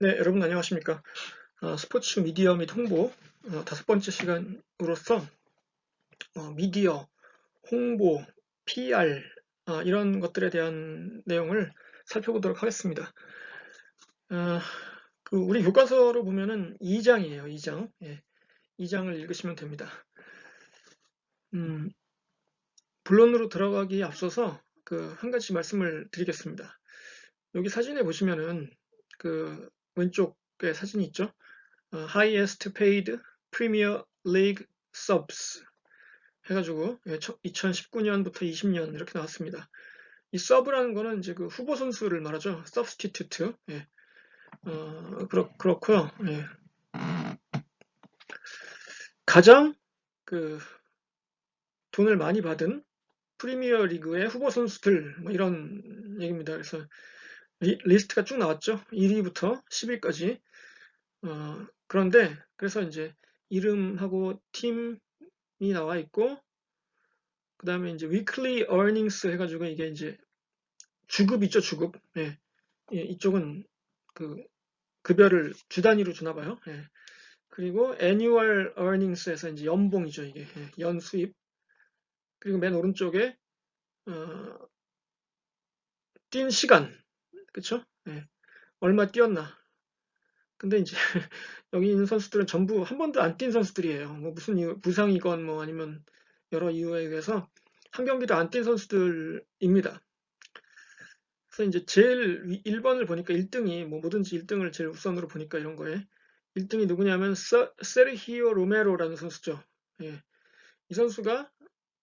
네, 여러분 안녕하십니까? 스포츠 미디어 및 홍보 다섯 번째 시간으로서 미디어, 홍보, PR 이런 것들에 대한 내용을 살펴보도록 하겠습니다. 어, 우리 교과서로 보면은 2장이에요, 2장. 예, 2장을 읽으시면 됩니다. 음, 본론으로 들어가기에 앞서서 한 가지 말씀을 드리겠습니다. 여기 사진에 보시면은 왼쪽에 사진이 있죠? Highest Paid Premier League Subs 해가지고 2019년부터 20년 이렇게 나왔습니다. 이 서브라는 거는 이제 그 후보 선수를 말하죠. Substitute. 예. 그렇고요. 예. 가장 그 돈을 많이 받은 프리미어 리그의 후보 선수들 뭐 이런 얘기입니다. 그래서 리스트가 쭉 나왔죠. 1위부터 10위까지. 그런데 그래서 이제 이름하고 팀이 나와 있고 그 다음에 이제 weekly earnings 해가지고 이게 이제 주급 있죠, 주급. 예. 예, 이쪽은 그 급여를 주 단위로 주나 봐요. 예. 그리고 annual earnings에서 이제 연봉이죠, 이게. 예, 연수입. 그리고 맨 오른쪽에 어, 뛴 시간. 그쵸? 예. 얼마 뛰었나. 근데 이제 여기 있는 선수들은 전부 한 번도 안 뛴 선수들이에요. 뭐 무슨 이유, 부상이건 뭐 아니면 여러 이유에 의해서 한 경기도 안 뛴 선수들입니다. 그래서 이제 제일 1번을 보니까 1등이 뭐 뭐든지 1등을 제일 우선으로 보니까 이런 거에 1등이 누구냐면 세르히오 로메로라는 선수죠. 예. 이 선수가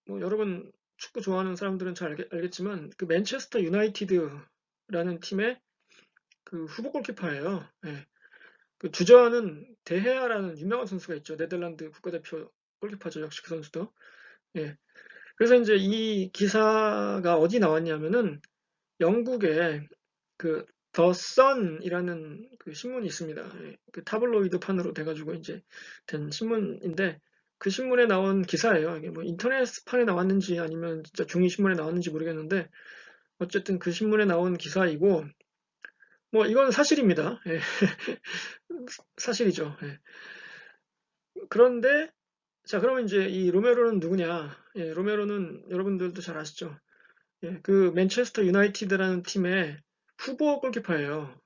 뭐 여러분 축구 좋아하는 사람들은 잘 알겠지만 그 맨체스터 유나이티드라는 팀의 그 후보 골키퍼예요. 예. 그 주전은 데헤아라는 유명한 선수가 있죠. 네덜란드 국가대표 골키퍼죠. 역시 그 선수도. 예. 그래서 이제 이 기사가 어디 나왔냐면은 영국의 그 더 선이라는 그 신문이 있습니다. 예, 그 타블로이드 판으로 돼가지고 이제 된 신문인데 그 신문에 나온 기사예요. 이게 뭐 인터넷판에 나왔는지 아니면 진짜 종이 신문에 나왔는지 모르겠는데 어쨌든 그 신문에 나온 기사이고 뭐 이건 사실입니다. 예, 사실이죠. 예. 그런데 자 그러면 이제 이 로메로는 누구냐? 예, 로메로는 여러분들도 잘 아시죠? 예, 그 맨체스터 유나이티드라는 팀의 후보 골키퍼예요.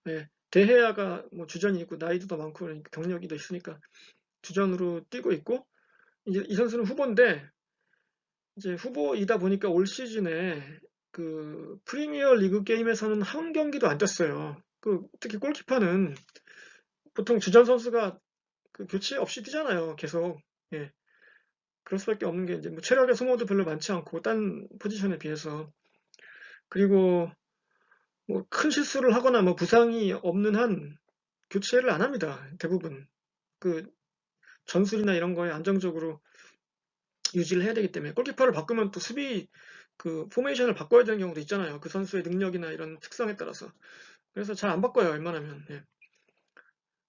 예, 데헤아가 뭐 주전이 있고 나이도 더 많고 그러니까 경력이 더 있으니까 주전으로 뛰고 있고 이제 이 선수는 후보인데 이제 후보이다 보니까 올 시즌에 그 프리미어 리그 게임에서는 한 경기도 안 뛰었어요. 그 특히 골키퍼는 보통 주전 선수가 그 교체 없이 뛰잖아요. 계속. 예. 그럴 수밖에 없는 게 이제 뭐 체력의 소모도 별로 많지 않고 딴 포지션에 비해서 그리고 뭐 큰 실수를 하거나 뭐 부상이 없는 한 교체를 안 합니다. 대부분. 그 전술이나 이런 거에 안정적으로 유지를 해야 되기 때문에 골키퍼를 바꾸면 또 수비 그 포메이션을 바꿔야 되는 경우도 있잖아요. 그 선수의 능력이나 이런 특성에 따라서. 그래서 잘 안 바꿔요. 웬만하면. 예.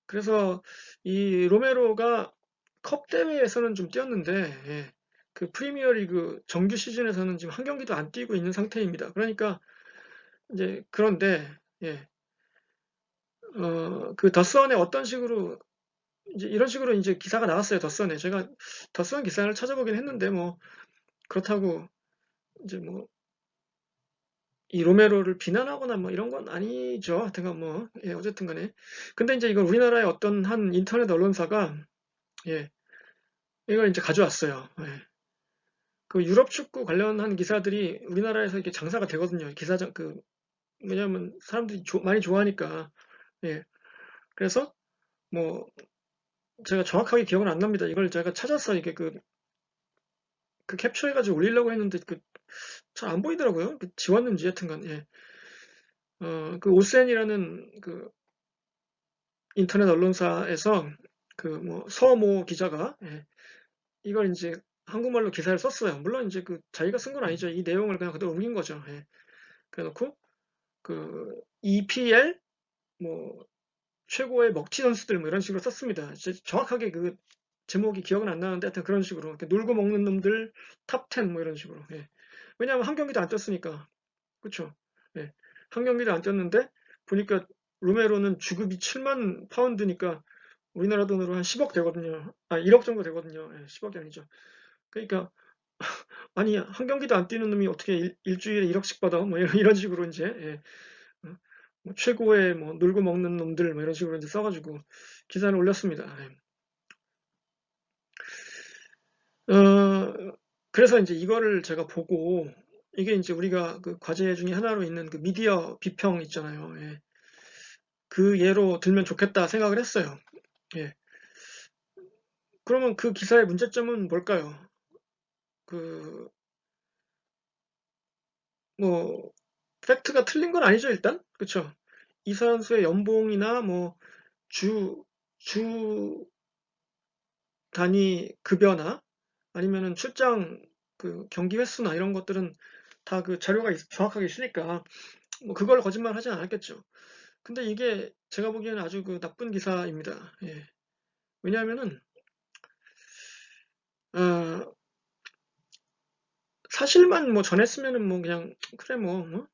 그래서 이 로메로가 컵 대회에서는 좀 뛰었는데 예. 그 프리미어 리그 정규 시즌에서는 지금 한 경기도 안 뛰고 있는 상태입니다. 그러니까 이제 그런데 예. 그 더선에 어떤 식으로 이제 이런 식으로 이제 기사가 나왔어요. 더선에 제가 더선 기사를 찾아보긴 했는데 뭐 그렇다고 이제 뭐 이 로메로를 비난하거나 뭐 이런 건 아니죠. 하여튼간 뭐 예, 어쨌든 간에 근데 이제 이걸 우리나라의 어떤 한 인터넷 언론사가 예, 이걸 이제 가져왔어요. 예. 그 유럽 축구 관련한 기사들이 우리나라에서 이렇게 장사가 되거든요. 기사장 왜냐하면 사람들이 많이 좋아하니까 예. 그래서 뭐 제가 정확하게 기억은 안 납니다. 이걸 제가 찾아서 이게 그 캡처해가지고 올리려고 했는데 잘 안 보이더라고요. 지웠는지 하여튼간 예. 그 오센이라는 그 인터넷 언론사에서 그 뭐 서모 기자가 예, 이걸 이제 한국말로 기사를 썼어요. 물론 이제 그 자기가 쓴 건 아니죠. 이 내용을 그냥 그대로 옮긴 거죠. 예. 그래놓고 그 EPL 뭐 최고의 먹튀 선수들 뭐 이런 식으로 썼습니다. 정확하게 그 제목이 기억은 안 나는데 하여튼 그런 식으로 놀고 먹는 놈들 탑 10 뭐 이런 식으로. 예. 왜냐하면 한 경기도 안 뛰었으니까 그렇죠. 예. 한 경기도 안 뛰었는데 보니까 로메로는 주급이 7만 파운드니까 우리나라 돈으로 한 10억 되거든요. 아, 1억 정도 되거든요. 예, 10억이 아니죠. 그러니까 아니 한 경기도 안 뛰는 놈이 어떻게 일주일에 1억씩 받아? 뭐 이런 식으로 이제 예, 어, 뭐 최고의 뭐 놀고 먹는 놈들 뭐 이런 식으로 이제 써가지고 기사를 올렸습니다. 예. 그래서 이제 이거를 제가 보고 이게 이제 우리가 그 과제 중에 하나로 있는 그 미디어 비평 있잖아요. 예. 그 예로 들면 좋겠다 생각을 했어요. 예. 그러면 그 기사의 문제점은 뭘까요? 그, 뭐, 팩트가 틀린 건 아니죠, 일단? 그쵸? 이 선수의 연봉이나 뭐, 주, 주 단위 급여나 아니면은 출장 그 경기 횟수나 이런 것들은 다 그 자료가 정확하게 있으니까 뭐 그걸 거짓말 하진 않았겠죠. 근데 이게 제가 보기에는 아주 그 나쁜 기사입니다. 예. 왜냐하면은, 어, 사실만 뭐 전했으면은 뭐 그냥, 그래 뭐,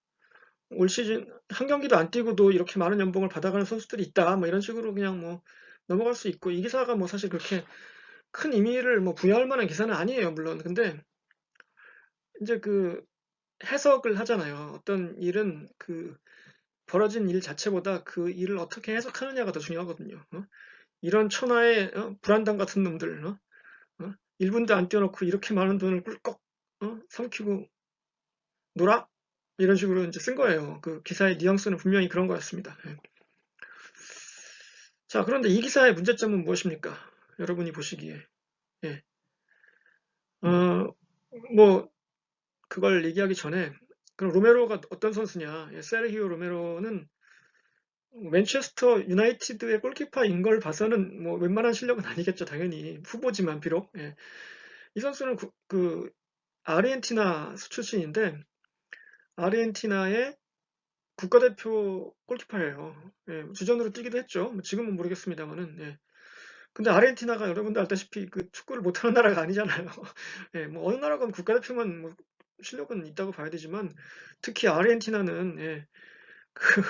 올 시즌 한 경기도 안 뛰고도 이렇게 많은 연봉을 받아가는 선수들이 있다. 뭐 이런 식으로 그냥 뭐 넘어갈 수 있고 이 기사가 뭐 사실 그렇게 큰 의미를 뭐 부여할 만한 기사는 아니에요. 물론. 근데 이제 그 해석을 하잖아요. 어떤 일은 그 벌어진 일 자체보다 그 일을 어떻게 해석하느냐가 더 중요하거든요. 이런 천하의 불안당 같은 놈들, 1분도 안 뛰어놓고 이렇게 많은 돈을 꿀꺽 삼키고 놀아? 이런 식으로 이제 쓴 거예요. 그 기사의 뉘앙스는 분명히 그런 거였습니다. 예. 자, 그런데 이 기사의 문제점은 무엇입니까? 여러분이 보시기에. 예. 어, 뭐, 그걸 얘기하기 전에, 그럼 로메로가 어떤 선수냐? 예, 세르히오 로메로는 맨체스터 유나이티드의 골키퍼인 걸 봐서는 뭐 웬만한 실력은 아니겠죠, 당연히. 후보지만 비록. 예. 이 선수는 그 아르헨티나 출신인데, 아르헨티나의 국가대표 골키퍼예요. 예, 주전으로 뛰기도 했죠. 뭐 지금은 모르겠습니다만은. 예. 근데 아르헨티나가 여러분도 알다시피 그 축구를 못하는 나라가 아니잖아요. 예, 뭐 어느 나라건 국가대표만 뭐 실력은 있다고 봐야 되지만 특히 아르헨티나는 예, 그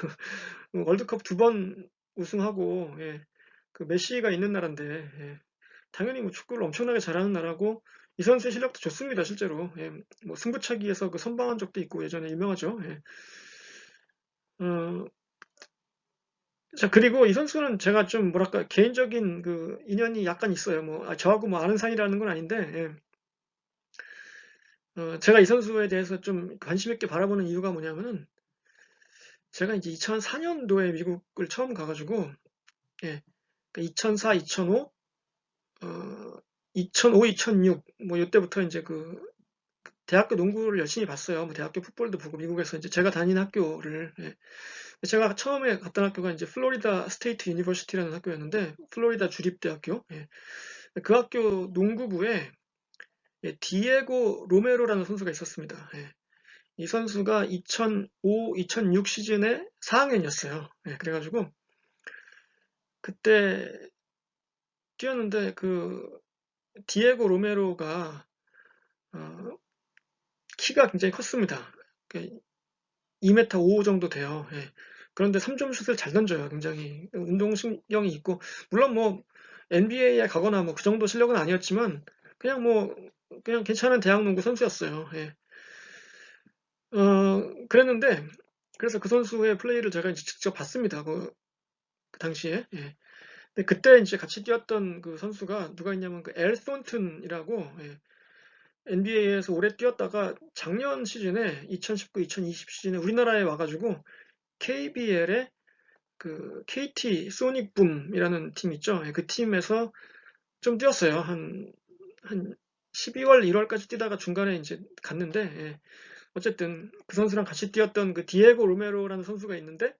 월드컵 2번 우승하고 예, 그 메시가 있는 나라인데 예, 당연히 뭐 축구를 엄청나게 잘하는 나라고 이 선수의 실력도 좋습니다 실제로 예, 뭐 승부차기에서 그 선방한 적도 있고 예전에 유명하죠. 예. 어, 자, 그리고 이 선수는 제가 좀 뭐랄까 개인적인 그 인연이 약간 있어요. 뭐 저하고 뭐 아는 사이라는 건 아닌데 예. 제가 이 선수에 대해서 좀 관심 있게 바라보는 이유가 뭐냐면은 제가 이제 2004년도에 미국을 처음 가가지고 예, 2004, 2005, 2005, 2006 뭐 이때부터 이제 그 대학교 농구를 열심히 봤어요. 뭐 대학교 풋볼도 보고 미국에서 이제 제가 다닌 학교를 예. 제가 처음에 갔던 학교가 이제 플로리다 스테이트 유니버시티라는 학교였는데 플로리다 주립대학교. 예. 그 학교 농구부에 예, 디에고 로메로라는 선수가 있었습니다. 예. 이 선수가 2005, 2006 시즌에 4학년이었어요. 예, 그래가지고 그때 뛰었는데 그 디에고 로메로가 어, 키가 굉장히 컸습니다. 2m 5 정도 돼요. 예. 그런데 3점 슛을 잘 던져요. 굉장히 운동신경이 있고 물론 뭐 NBA에 가거나 뭐 그 정도 실력은 아니었지만 그냥 뭐 그냥 괜찮은 대학 농구 선수였어요. 예. 그랬는데 그래서 그 선수의 플레이를 제가 이제 직접 봤습니다. 그 당시에. 예. 근데 그때 이제 같이 뛰었던 그 선수가 누가 있냐면 그 엘 썬튼이라고 예. NBA에서 오래 뛰었다가 작년 시즌에 2019, 2020 시즌에 우리나라에 와가지고 KBL의 그 KT 소닉붐이라는 팀 있죠. 예, 그 팀에서 좀 뛰었어요. 한 12월, 1월까지 뛰다가 중간에 이제 갔는데 예. 어쨌든 그 선수랑 같이 뛰었던 그 디에고 로메로라는 선수가 있는데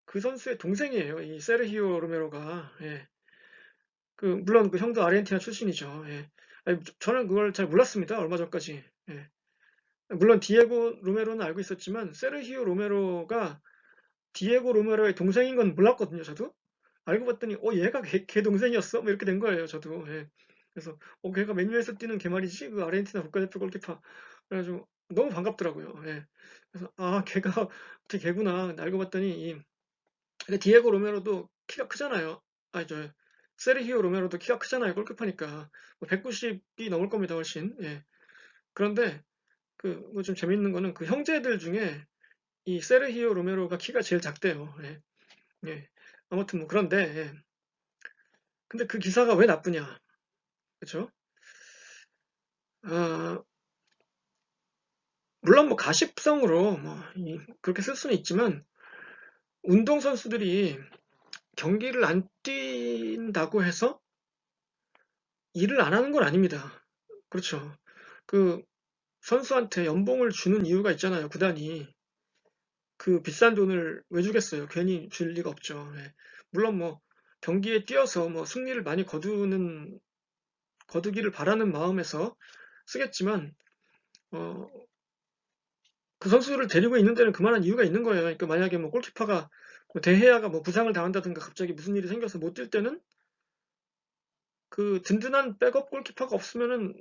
그 선수의 동생이에요. 이 세르히오 로메로가. 예. 물론 그 형도 아르헨티나 출신이죠. 예. 아니, 저는 그걸 잘 몰랐습니다. 얼마 전까지. 예. 물론 디에고 로메로는 알고 있었지만 세르히오 로메로가 디에고 로메로의 동생인 건 몰랐거든요. 저도. 알고 봤더니 얘가 걔 동생이었어? 뭐 이렇게 된 거예요. 저도. 예. 그래서 걔가 맨유에서 뛰는 걔 말이지? 그 아르헨티나 국가대표 골키퍼. 그래가지고 너무 반갑더라고요. 예. 그래서 걔가 어떻게 걔구나. 알고 봤더니 근데 디에고 로메로도 키가 크잖아요. 아니, 세르히오 로메로도 키가 크잖아요. 골키퍼니까. 190이 넘을 겁니다, 훨씬. 예. 그런데, 뭐 좀 재밌는 거는 그 형제들 중에 이 세르히오 로메로가 키가 제일 작대요. 예. 예. 아무튼 뭐 그런데, 예. 근데 그 기사가 왜 나쁘냐. 그쵸? 아, 물론 뭐 가십성으로 뭐 그렇게 쓸 수는 있지만, 운동선수들이 경기를 안 뛴다고 해서 일을 안 하는 건 아닙니다. 그렇죠. 그 선수한테 연봉을 주는 이유가 있잖아요, 구단이. 그 비싼 돈을 왜 주겠어요? 괜히 줄 리가 없죠. 예. 물론 뭐 경기에 뛰어서 뭐 승리를 많이 거두기를 바라는 마음에서 쓰겠지만, 어, 그 선수를 데리고 있는 데는 그만한 이유가 있는 거예요. 그러니까 만약에 뭐 골키퍼가 뭐 대회야가 뭐 부상을 당한다든가 갑자기 무슨 일이 생겨서 못 뛸 때는 그 든든한 백업 골키퍼가 없으면은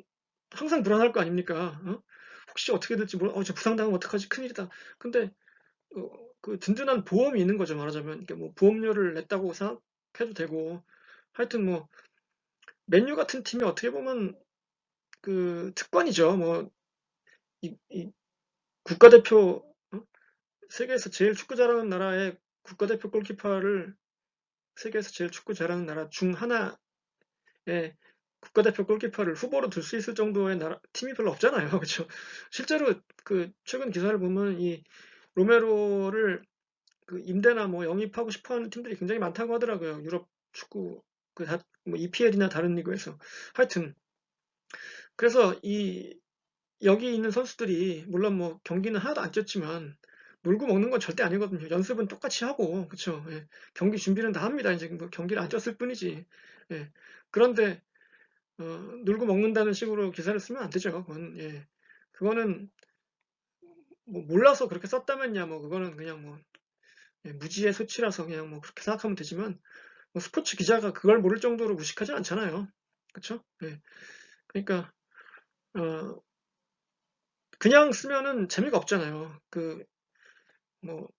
항상 불안할 거 아닙니까? 어? 혹시 어떻게 될지 저 부상당하면 어떡하지? 큰일이다. 근데 어, 그 든든한 보험이 있는 거죠, 말하자면. 그러니까 뭐 보험료를 냈다고 생각해도 되고. 하여튼 뭐 맨유 같은 팀이 어떻게 보면 그 특권이죠. 뭐 이 국가대표, 세계에서 제일 축구 잘하는 나라의 국가대표 골키퍼를 세계에서 제일 축구 잘하는 나라 중 하나의 국가대표 골키퍼를 후보로 둘 수 있을 정도의 팀이 별로 없잖아요. 그렇죠? 실제로 그 최근 기사를 보면 이 로메로를 그 임대나 뭐 영입하고 싶어하는 팀들이 굉장히 많다고 하더라고요. 유럽 축구 뭐 EPL이나 다른 리그에서. 하여튼 그래서 이 여기 있는 선수들이 물론 뭐 경기는 하나도 안 뛰었지만 놀고 먹는 건 절대 아니거든요. 연습은 똑같이 하고, 그쵸? 예. 경기 준비는 다 합니다. 이제 뭐 경기를 안 뛰었을 뿐이지. 예. 그런데 놀고 먹는다는 식으로 기사를 쓰면 안 되죠. 예. 그거는 뭐 몰라서 그렇게 썼다면야 뭐 그거는 그냥 뭐 무지의 소치라서 그냥 뭐 그렇게 생각하면 되지만, 뭐 스포츠 기자가 그걸 모를 정도로 무식하지 않잖아요. 그쵸? 예. 그러니까 어, 그냥 쓰면은 재미가 없잖아요. 뭐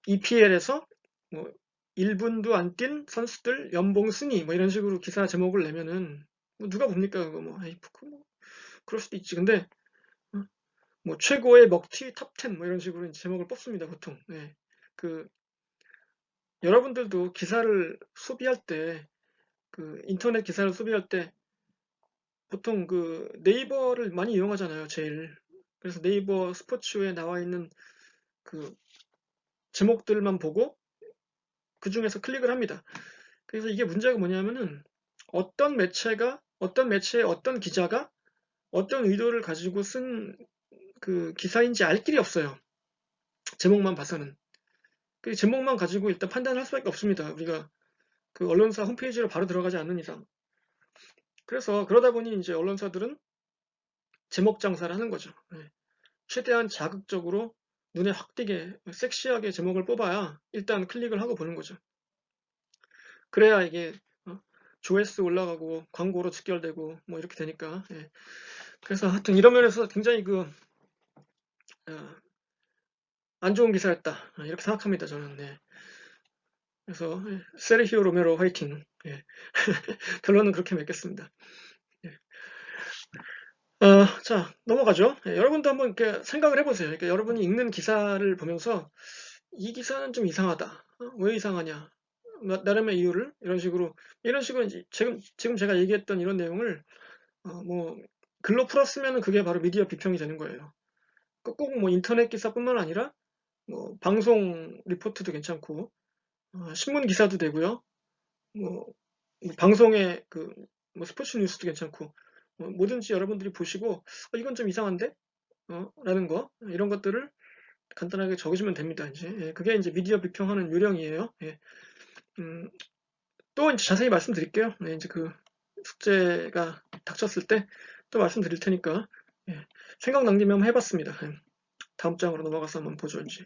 EPL에서 뭐 1분도 안 뛴 선수들 연봉 순위 뭐 이런 식으로 기사 제목을 내면은 뭐 누가 봅니까? 그거 뭐 아이 뭐 그럴 수도 있지. 근데 어, 뭐 최고의 먹튀 탑 10 뭐 이런 식으로 이제 제목을 뽑습니다, 보통. 예. 그 여러분들도 기사를 소비할 때, 그 인터넷 기사를 소비할 때 보통 그 네이버를 많이 이용하잖아요, 제일. 그래서 네이버 스포츠에 나와 있는 그 제목들만 보고 그 중에서 클릭을 합니다. 그래서 이게 문제가 뭐냐면은 어떤 매체의 어떤 기자가 어떤 의도를 가지고 쓴 그 기사인지 알 길이 없어요. 제목만 봐서는. 그 제목만 가지고 일단 판단할 수밖에 없습니다. 우리가 그 언론사 홈페이지로 바로 들어가지 않는 이상. 그래서 그러다 보니 이제 언론사들은 제목 장사를 하는 거죠. 예. 최대한 자극적으로 눈에 확 띄게 섹시하게 제목을 뽑아야 일단 클릭을 하고 보는 거죠. 그래야 이게 조회수 올라가고 광고로 직결되고 뭐 이렇게 되니까. 예. 그래서 하여튼 이런 면에서 굉장히 안 좋은 기사였다, 이렇게 생각합니다, 저는. 네. 그래서 세르히오 로메로 화이팅. 예. 결론은 그렇게 맺겠습니다. 예. 자, 넘어가죠. 예, 여러분도 한번 이렇게 생각을 해보세요. 그러니까 여러분이 읽는 기사를 보면서 이 기사는 좀 이상하다. 왜 이상하냐? 나름의 이유를 이런 식으로 이제 지금 제가 얘기했던 이런 내용을 뭐 글로 풀었으면 그게 바로 미디어 비평이 되는 거예요. 꼭 뭐 인터넷 기사뿐만 아니라 뭐 방송 리포트도 괜찮고 신문 기사도 되고요. 뭐 방송의 뭐 스포츠 뉴스도 괜찮고 뭐든지 여러분들이 보시고 이건 좀 이상한데? 라는 거 이런 것들을 간단하게 적으시면 됩니다. 이제 예, 그게 이제 미디어 비평하는 요령이에요. 예. 또 이제 자세히 말씀드릴게요. 네, 이제 그 숙제가 닥쳤을 때 또 말씀드릴 테니까 예, 생각 남기면 한번 해봤습니다. 예. 다음 장으로 넘어가서 한번 보죠. 이제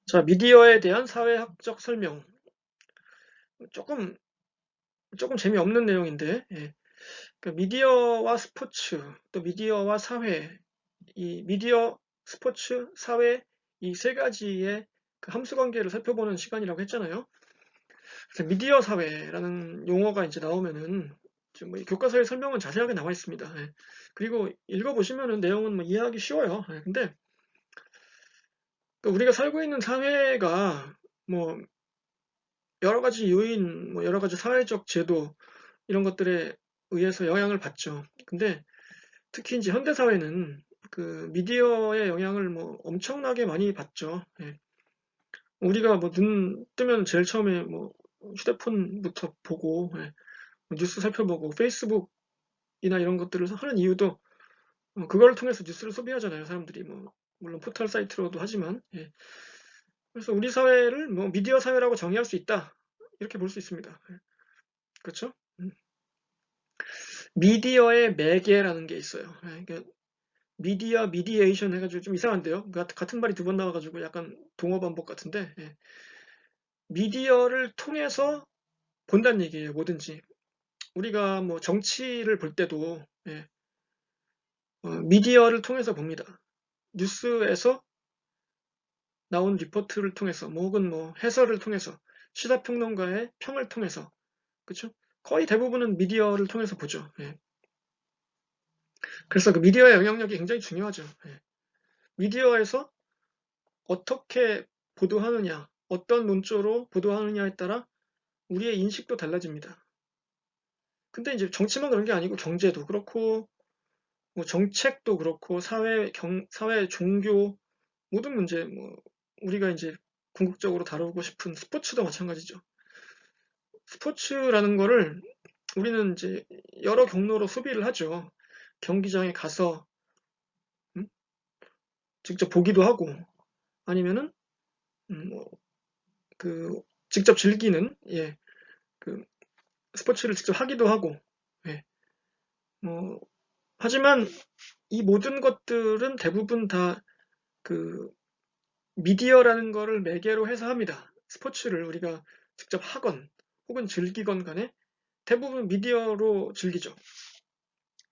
자, 미디어에 대한 사회학적 설명. 조금 재미없는 내용인데, 예. 그러니까 미디어와 스포츠, 또 미디어와 사회, 이 미디어, 스포츠, 사회 이 세 가지의 그 함수 관계를 살펴보는 시간이라고 했잖아요. 그래서 미디어 사회라는 용어가 이제 나오면은 지금 뭐 교과서에 설명은 자세하게 나와 있습니다. 예. 그리고 읽어보시면은 내용은 뭐 이해하기 쉬워요. 예. 근데 그 우리가 살고 있는 사회가 뭐 여러 가지 요인, 뭐 여러 가지 사회적 제도 이런 것들에 의해서 영향을 받죠. 근데 특히 이제 현대 사회는 그 미디어의 영향을 뭐 엄청나게 많이 받죠. 예. 우리가 뭐 눈 뜨면 제일 처음에 뭐 휴대폰부터 보고 예. 뭐 뉴스 살펴보고 페이스북이나 이런 것들을 하는 이유도 그걸 통해서 뉴스를 소비하잖아요. 사람들이 뭐 물론 포털 사이트로도 하지만 예. 그래서 우리 사회를 뭐 미디어 사회라고 정의할 수 있다 이렇게 볼 수 있습니다. 예. 그렇죠? 미디어의 매개라는 게 있어요. 예. 그러니까 미디어 미디에이션 해가지고 좀 이상한데요. 같은 말이 두 번 나와가지고 약간 동어 반복 같은데 예. 미디어를 통해서 본다는 얘기예요. 뭐든지 우리가 뭐 정치를 볼 때도 예. 미디어를 통해서 봅니다. 뉴스에서 나온 리포트를 통해서 뭐 혹은 뭐 해설을 통해서 시사평론가의 평을 통해서 그렇죠? 거의 대부분은 미디어를 통해서 보죠. 예. 그래서 그 미디어의 영향력이 굉장히 중요하죠. 예. 미디어에서 어떻게 보도하느냐, 어떤 논조로 보도하느냐에 따라 우리의 인식도 달라집니다. 근데 이제 정치만 그런 게 아니고 경제도 그렇고 뭐 정책도 그렇고 사회, 종교 모든 문제 뭐 우리가 이제 궁극적으로 다루고 싶은 스포츠도 마찬가지죠. 스포츠라는 거를 우리는 이제 여러 경로로 소비를 하죠. 경기장에 가서 음? 직접 보기도 하고 아니면은 뭐그 직접 즐기는 예, 그 스포츠를 직접 하기도 하고 예. 뭐 하지만 이 모든 것들은 대부분 다 그 미디어라는 거를 매개로 해서 합니다. 스포츠를 우리가 직접 하건 혹은 즐기건 간에 대부분 미디어로 즐기죠.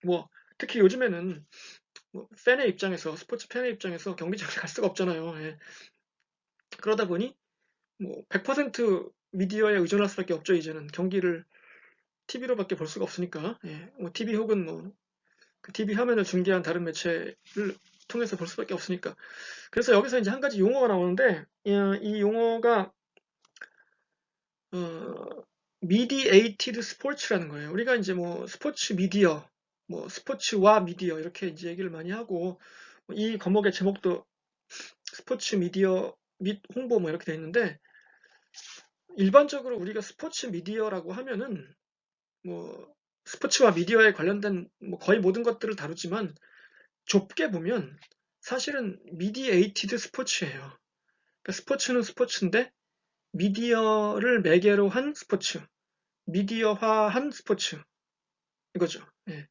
뭐 특히 요즘에는 뭐 팬의 입장에서 스포츠 팬의 입장에서 경기장에 갈 수가 없잖아요. 예. 그러다 보니 뭐 100% 미디어에 의존할 수밖에 없죠. 이제는 경기를 TV로밖에 볼 수가 없으니까. 예. 뭐 TV 혹은 뭐 그 TV 화면을 중계한 다른 매체를 통해서 볼 수밖에 없으니까. 그래서 여기서 이제 한 가지 용어가 나오는데 이 용어가 미디에이티드 스포츠라는 거예요. 우리가 이제 뭐 스포츠 미디어, 뭐 스포츠와 미디어 이렇게 이제 얘기를 많이 하고 이 과목의 제목도 스포츠 미디어 및 홍보 뭐 이렇게 돼 있는데 일반적으로 우리가 스포츠 미디어라고 하면은 뭐 스포츠와 미디어에 관련된 뭐 거의 모든 것들을 다루지만 좁게 보면 사실은 미디에이티드 스포츠예요. 그러니까 스포츠는 스포츠인데 미디어를 매개로 한 스포츠, 미디어화한 스포츠 이거죠. 예.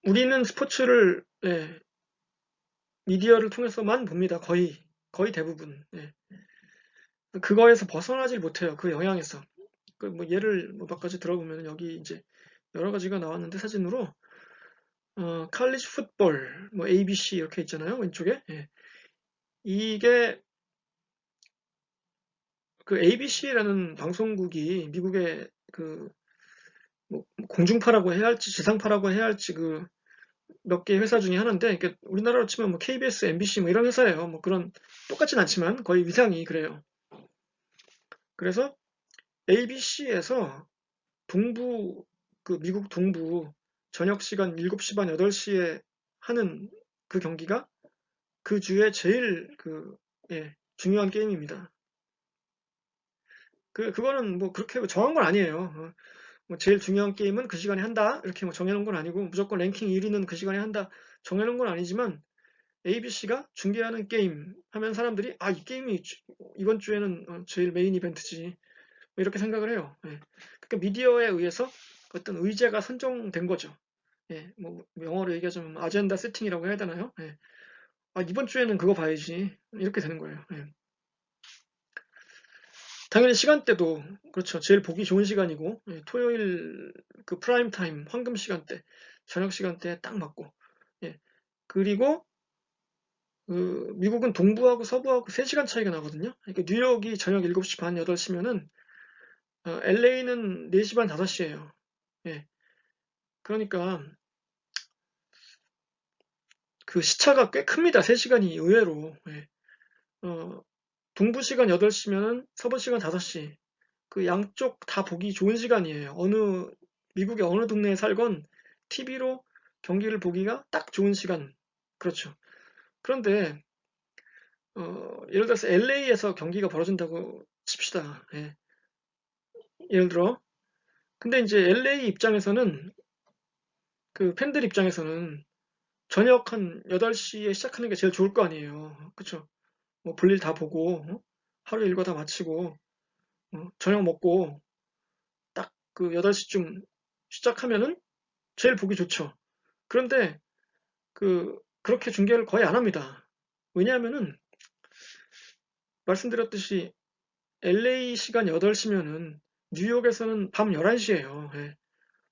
우리는 스포츠를 예, 미디어를 통해서만 봅니다. 거의 대부분. 예. 그거에서 벗어나질 못해요. 그 영향에서. 그 뭐 예를 몇 가지 들어보면 여기 이제 여러 가지가 나왔는데 사진으로 칼리지 풋볼, 뭐 ABC 이렇게 있잖아요. 왼쪽에. 예. 이게 그 ABC라는 방송국이 미국의 그 뭐 공중파라고 해야 할지 지상파라고 해야 할지 그 몇 개 회사 중에 하나인데 그러니까 우리나라로 치면 뭐 KBS, MBC 뭐 이런 회사예요. 뭐 그런 똑같진 않지만 거의 위상이 그래요. 그래서 ABC에서 동부 그 미국 동부 저녁 시간 7시 반 8시에 하는 그 경기가 그 주에 제일 예, 중요한 게임입니다. 그거는 뭐 그렇게 정한 건 아니에요. 뭐 제일 중요한 게임은 그 시간에 한다 이렇게 뭐 정해놓은 건 아니고 무조건 랭킹 1위는 그 시간에 한다 정해놓은 건 아니지만 ABC가 중계하는 게임 하면 사람들이 이 게임이 이번 주에는 제일 메인 이벤트지 뭐 이렇게 생각을 해요. 예. 그러니까 미디어에 의해서 어떤 의제가 선정된 거죠. 예, 뭐 영어로 얘기하자면 아젠다 세팅이라고 해야 되나요? 예. 이번 주에는 그거 봐야지 이렇게 되는 거예요. 예. 당연히 시간대도 그렇죠. 제일 보기 좋은 시간이고 예, 토요일 그 프라임 타임 황금 시간대 저녁 시간대에 딱 맞고 예. 그리고 미국은 동부하고 서부하고 3시간 차이가 나거든요. 그러니까 뉴욕이 저녁 7시 반, 8시면은 LA는 4시 반, 5시예요. 예. 그러니까 그 시차가 꽤 큽니다. 3시간이 의외로. 예. 어, 동부 시간 8시면은 서부 시간 5시. 그 양쪽 다 보기 좋은 시간이에요. 미국의 어느 동네에 살건 TV로 경기를 보기가 딱 좋은 시간. 그렇죠. 그런데 예를 들어서 LA에서 경기가 벌어진다고 칩시다. 예. 예를 들어. 근데 이제 LA 입장에서는 그 팬들 입장에서는 저녁 한 8시에 시작하는 게 제일 좋을 거 아니에요. 그쵸? 뭐 볼일 다 보고 하루 일과 다 마치고 저녁 먹고 딱 그 8시쯤 시작하면은 제일 보기 좋죠. 그런데 그렇게 중계를 거의 안 합니다. 왜냐하면은 말씀드렸듯이 LA 시간 8시면은 뉴욕에서는 밤 11시예요. 예.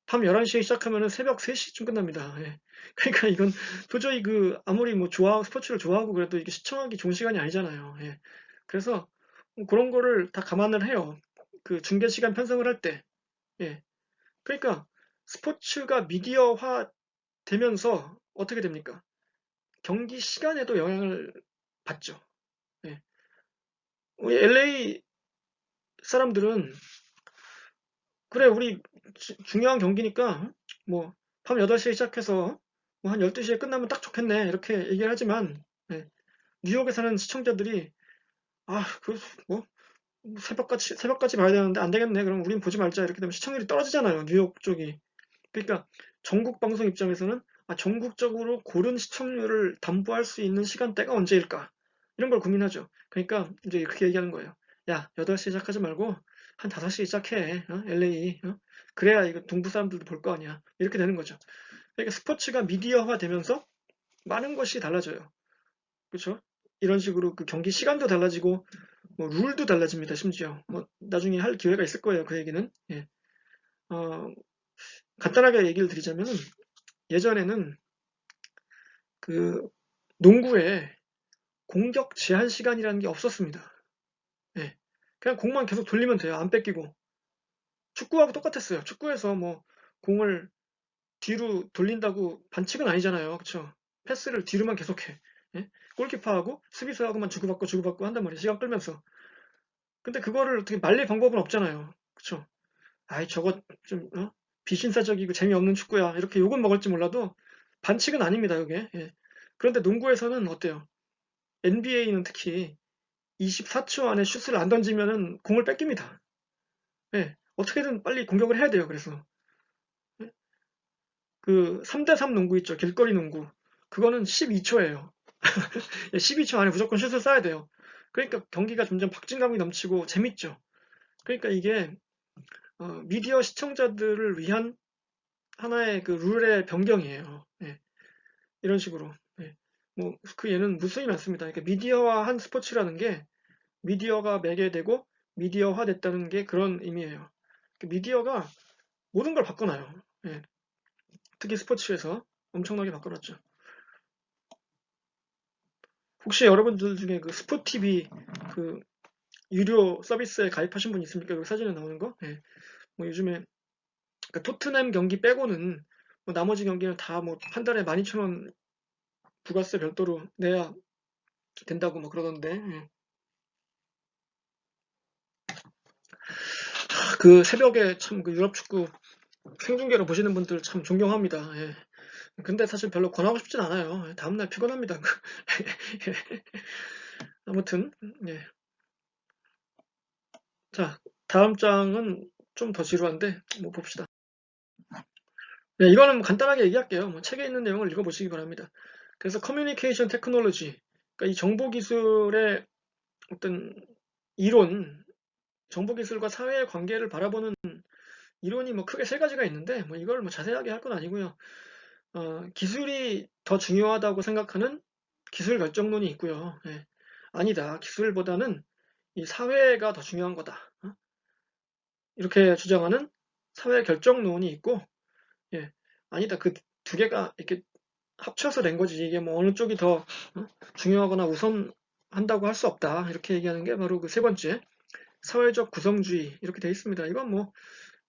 밤 11시에 시작하면은 새벽 3시쯤 끝납니다. 예. 그러니까 이건 도저히 아무리 뭐 스포츠를 좋아하고 그래도 이게 시청하기 좋은 시간이 아니잖아요. 예. 그래서 그런 거를 다 감안을 해요. 그 중계 시간 편성을 할 때. 예. 그러니까 스포츠가 미디어화 되면서 어떻게 됩니까? 경기 시간에도 영향을 받죠. 예. 우리 LA 사람들은 그래 우리 중요한 경기니까 뭐 밤 8시에 시작해서 뭐 한 12시에 끝나면 딱 좋겠네 이렇게 얘기를 하지만 예. 뉴욕에 사는 시청자들이 뭐 새벽까지 봐야 되는데 안 되겠네 그럼 우린 보지 말자 이렇게 되면 시청률이 떨어지잖아요 뉴욕 쪽이. 그러니까 전국 방송 입장에서는 전국적으로 고른 시청률을 담보할 수 있는 시간대가 언제일까? 이런 걸 고민하죠. 그러니까 이제 그렇게 얘기하는 거예요. 야, 8시에 시작하지 말고 한 5시에 시작해. LA. 그래야 이거 동부 사람들도 볼 거 아니야. 이렇게 되는 거죠. 그러니까 스포츠가 미디어화 되면서 많은 것이 달라져요. 그렇죠? 이런 식으로 그 경기 시간도 달라지고 뭐 룰도 달라집니다. 심지어 뭐 나중에 할 기회가 있을 거예요. 그 얘기는. 예. 어, 간단하게 얘기를 드리자면은 예전에는 그 농구에 공격 제한 시간이라는 게 없었습니다. 예. 그냥 공만 계속 돌리면 돼요. 안 뺏기고. 축구하고 똑같았어요. 축구에서 뭐 공을 뒤로 돌린다고 반칙은 아니잖아요. 그쵸? 패스를 뒤로만 계속해. 예? 골키퍼하고 수비수하고만 주고받고 한단 말이에요. 시간 끌면서. 근데 그거를 어떻게 말릴 방법은 없잖아요. 그쵸? 아이, 저거 좀, 비신사적이고 재미없는 축구야. 이렇게 욕은 먹을지 몰라도 반칙은 아닙니다, 이게. 예. 그런데 농구에서는 어때요? NBA는 특히 24초 안에 슛을 안 던지면은 공을 뺏깁니다. 예, 어떻게든 빨리 공격을 해야 돼요. 그래서 예, 그 3대3 농구 있죠. 길거리 농구. 그거는 12초예요. 12초 안에 무조건 슛을 쏴야 돼요. 그러니까 경기가 점점 박진감이 넘치고 재밌죠. 그러니까 이게 미디어 시청자들을 위한 하나의 그 룰의 변경이에요. 예, 이런 식으로. 예. 뭐그 얘는 무수히 많습니다. 그러니까 미디어화한 스포츠라는 게 미디어가 매개되고 미디어화 됐다는 게 그런 의미예요. 그 미디어가 모든 걸 바꿔놔요. 예. 특히 스포츠에서 엄청나게 바꿔놨죠. 혹시 여러분들 중에 그 스포티비 그 유료 서비스에 가입하신 분 있습니까? 그 사진에 나오는 거? 예. 뭐 요즘에 그 토트넘 경기 빼고는 뭐 나머지 경기는 다 뭐 한 달에 12,000원 부가세 별도로 내야 된다고 뭐 그러던데. 예. 그 새벽에 참 그 유럽 축구 생중계로 보시는 분들 참 존경합니다. 예. 근데 사실 별로 권하고 싶진 않아요. 예, 다음날 피곤합니다. 아무튼 예. 자, 다음 장은 좀 더 지루한데 뭐 봅시다. 네, 이거는 뭐 간단하게 얘기할게요. 뭐 책에 있는 내용을 읽어보시기 바랍니다. 그래서 커뮤니케이션 테크놀로지, 그러니까 이 정보기술의 어떤 이론, 정보기술과 사회의 관계를 바라보는 이론이 뭐 크게 세 가지가 있는데 뭐 이걸 뭐 자세하게 할 건 아니고요. 기술이 더 중요하다고 생각하는 기술 결정론이 있고요. 예. 아니다. 기술보다는 이 사회가 더 중요한 거다. 이렇게 주장하는 사회 결정론이 있고, 예. 아니다. 그 두 개가 이렇게 합쳐서 낸 거지. 이게 뭐 어느 쪽이 더 중요하거나 우선한다고 할 수 없다. 이렇게 얘기하는 게 바로 그 세 번째 사회적 구성주의 이렇게 돼 있습니다. 이건 뭐,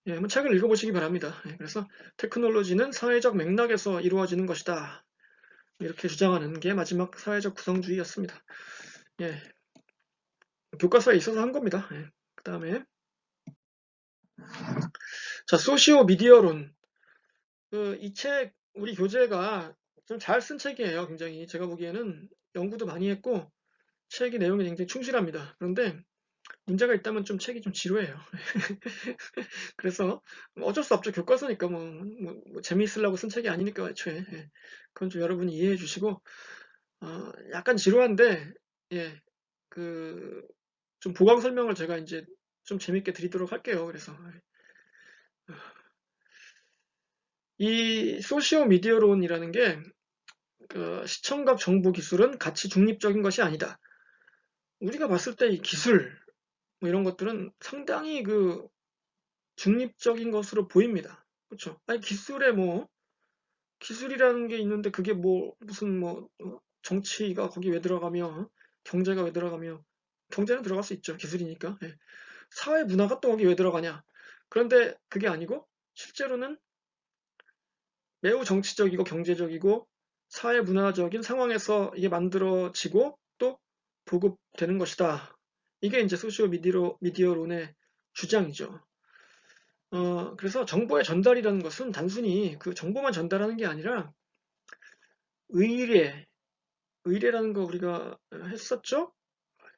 예, 한번 책을 읽어보시기 바랍니다. 예, 그래서 테크놀로지는 사회적 맥락에서 이루어지는 것이다. 이렇게 주장하는 게 마지막 사회적 구성주의였습니다. 예, 교과서에 있어서 한 겁니다. 예, 그 다음에 자, 소시오 미디어론. 이 책 우리 교재가 좀 잘 쓴 책이에요. 굉장히 제가 보기에는 연구도 많이 했고 책이 내용이 굉장히 충실합니다. 그런데 문제가 있다면 좀 책이 좀 지루해요. 그래서 뭐 어쩔 수 없죠. 교과서니까 뭐 재미있으려고 쓴 책이 아니니까 애초에. 예. 그건 좀 여러분이 이해해 주시고 약간 지루한데 예. 그 좀 보강 설명을 제가 이제 좀 재밌게 드리도록 할게요. 그래서 이 소시오 미디어론이라는 게 시청각 정보 기술은 가치 중립적인 것이 아니다. 우리가 봤을 때 이 기술 뭐 이런 것들은 상당히 그 중립적인 것으로 보입니다. 그렇죠? 아니 기술이라는 게 있는데 그게 뭐 무슨 뭐 정치가 거기 왜 들어가며 경제가 왜 들어가며 경제는 들어갈 수 있죠. 기술이니까. 예. 사회 문화가 또 거기 왜 들어가냐? 그런데 그게 아니고 실제로는 매우 정치적이고 경제적이고 사회 문화적인 상황에서 이게 만들어지고 또 보급되는 것이다. 이게 이제 소시오 미디어론의 주장이죠. 그래서 정보의 전달이라는 것은 단순히 그 정보만 전달하는 게 아니라 의뢰, 의뢰라는 거 우리가 했었죠?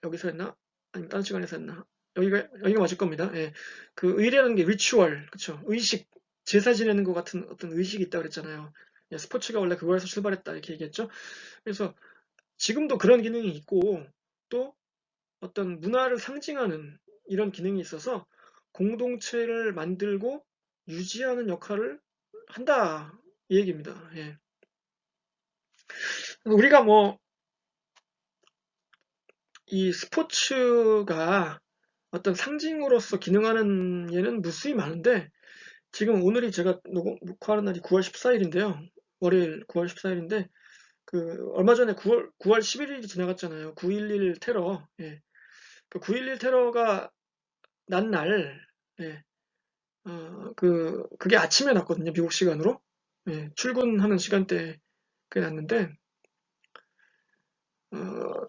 여기서 했나? 아니면 다른 시간에서 했나? 여기가 맞을 겁니다. 예. 그 의뢰라는 게 리추얼, 그쵸? 의식, 제사 지내는 것 같은 어떤 의식이 있다고 그랬잖아요. 예, 스포츠가 원래 그거에서 출발했다 이렇게 얘기했죠. 그래서 지금도 그런 기능이 있고 또 어떤 문화를 상징하는 이런 기능이 있어서 공동체를 만들고 유지하는 역할을 한다 이 얘기입니다. 예. 우리가 뭐 이 스포츠가 어떤 상징으로서 기능하는 예는 무수히 많은데 지금 오늘이 제가 녹화하는 날이 9월 14일인데요. 월요일 9월 14일인데 그 얼마 전에 9월 11일이 지나갔잖아요. 9.11 테러. 예. 그 9.11 테러가 난 날, 예. 그게 아침에 났거든요. 미국 시간으로. 예. 출근하는 시간대에 그게 났는데,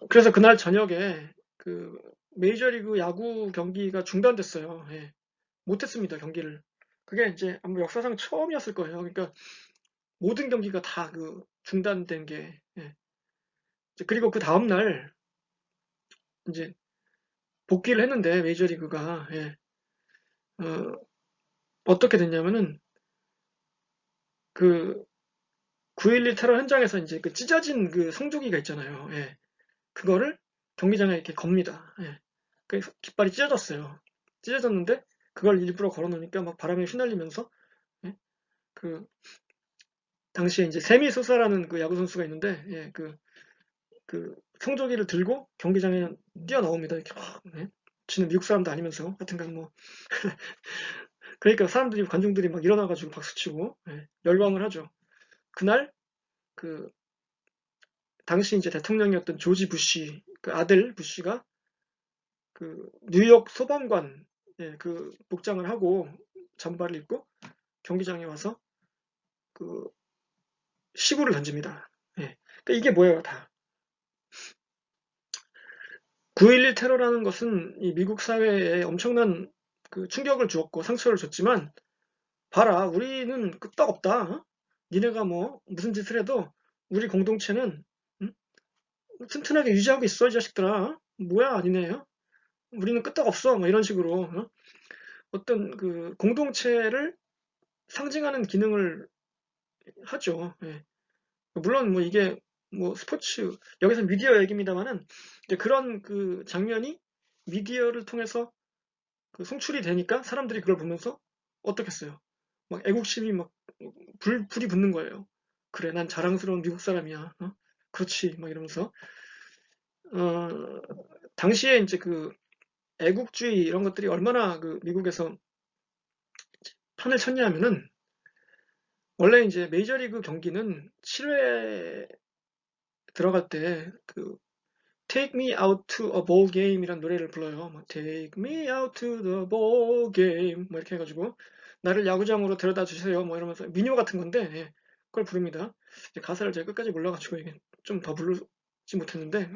그래서 그날 저녁에 그 메이저리그 야구 경기가 중단됐어요. 예. 못했습니다, 경기를. 그게 이제 아마 역사상 처음이었을 거예요. 그러니까 모든 경기가 다 그 중단된 게, 예. 그리고 그 다음날 이제 복귀를 했는데 메이저리그가, 예. 어떻게 됐냐면은 그 9.11 테러 현장에서 이제 그 찢어진 그 성조기가 있잖아요. 예. 그거를 경기장에 이렇게 겁니다. 예. 그 깃발이 찢어졌어요. 찢어졌는데 그걸 일부러 걸어놓으니까 막 바람에 휘날리면서 예. 그 당시에 이제 세미 소사라는 그 야구 선수가 있는데 예. 그 성조기를 들고 경기장에 뛰어나옵니다. 이렇게 막 예. 지는 미국 사람도 아니면서 하여튼간 뭐 그러니까 사람들이 관중들이 막 일어나가지고 박수치고 예. 열광을 하죠. 그날 그 당시 이제 대통령이었던 조지 부시 그 아들 부시가 그 뉴욕 소방관 예, 그 복장을 하고 잠바를 입고 경기장에 와서 그 시구를 던집니다. 예. 그러니까 이게 뭐예요, 다. 9.11 테러라는 것은 이 미국 사회에 엄청난 그 충격을 주었고 상처를 줬지만 봐라, 우리는 끄떡없다. 니네가 뭐 무슨 짓을 해도 우리 공동체는 응? 튼튼하게 유지하고 있어, 이 자식들아. 뭐야, 니네. 우리는 끄떡없어. 뭐 이런 식으로 어떤 그 공동체를 상징하는 기능을 하죠. 예. 물론 뭐 이게 뭐 스포츠 여기서 미디어 얘기입니다만은 그런 그 장면이 미디어를 통해서 그 송출이 되니까 사람들이 그걸 보면서 어떻겠어요? 막 애국심이 막 불이 붙는 거예요. 그래, 난 자랑스러운 미국 사람이야. 그렇지, 막 이러면서 어, 당시에 이제 그 애국주의 이런 것들이 얼마나 그 미국에서 판을 쳤냐면은 원래 이제 메이저리그 경기는 7회 들어갈 때 그 Take Me Out to a Ball Game이란 노래를 불러요. 뭐 Take Me Out to the Ball Game 뭐 이렇게 해가지고 나를 야구장으로 데려다 주세요. 뭐 이러면서 민요 같은 건데 예, 그걸 부릅니다. 이제 가사를 제가 끝까지 몰라가지고 이게 좀 더 부르지 못했는데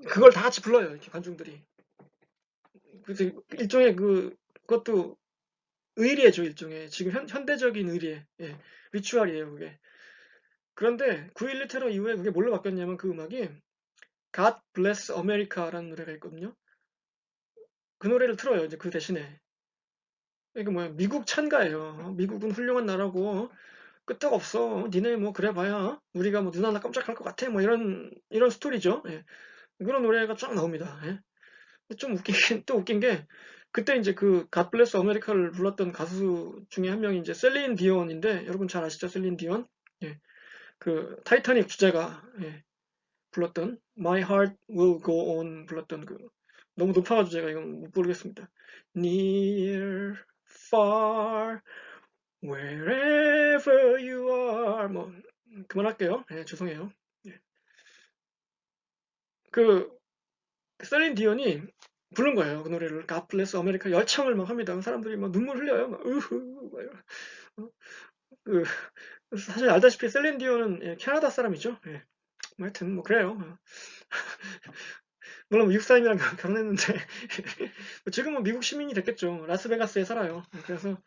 그걸 다 같이 불러요. 이렇게 관중들이. 그래서 일종의 그것도 의례죠, 일종의. 지금 현대적인 의례. 예, 리추얼이에요, 그게. 그런데 9.11 테러 이후에 그게 뭘로 바뀌었냐면 그 음악이 God Bless America라는 노래가 있거든요. 그 노래를 틀어요, 이제 그 대신에. 이게 뭐야, 미국 찬가예요. 미국은 훌륭한 나라고 끄떡 없어. 니네 뭐 그래 봐야 우리가 뭐 눈 하나 깜짝할 것 같아. 뭐 이런 스토리죠. 예. 그런 노래가 쫙 나옵니다. 예. 좀 또 웃긴 게 그때 이제 그 God Bless America를 불렀던 가수 중에 한 명이 이제 셀린 디온인데 여러분 잘 아시죠? 셀린 디온? 예. 그 타이타닉 주제가 예, 불렀던 My Heart Will Go On 불렀던 그 너무 높아가지고 제가 이건 못 부르겠습니다. Near, far, wherever you are 뭐 그만할게요. 예, 죄송해요. 예. 그 셀린 디온이 부른 거예요. 그 노래를 God Bless America 열창을 막 합니다. 사람들이 막 눈물 흘려요. 막 으흐 막 어? 그 사실 알다시피 셀린 디온은 예, 캐나다 사람이죠. 예. 뭐 하여튼 뭐 그래요. 물론 미국 사람이랑 결혼했는데 지금은 미국 시민이 됐겠죠. 라스베가스에 살아요. 그래서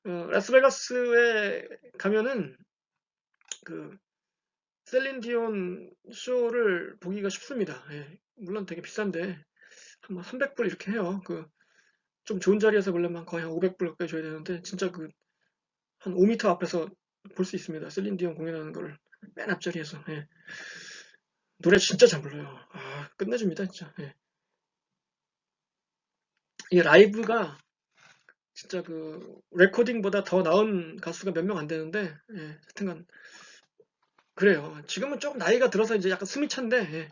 라스베가스에 가면은 그 셀린 디온 쇼를 보기가 쉽습니다. 예. 물론 되게 비싼데 한 300불 이렇게 해요. 그 좀 좋은 자리에서 보려면 거의 한 500불 가까이 줘야 되는데 진짜 그 한 5m 앞에서 볼 수 있습니다. 셀린 디온 공연하는 거를 맨 앞자리에서. 예. 노래 진짜 잘 불러요. 아 끝내줍니다 진짜. 예. 이 라이브가 진짜 그 레코딩보다 더 나은 가수가 몇 명 안 되는데 예, 하여튼간 그래요. 지금은 조금 나이가 들어서 이제 약간 숨이 찬데 예,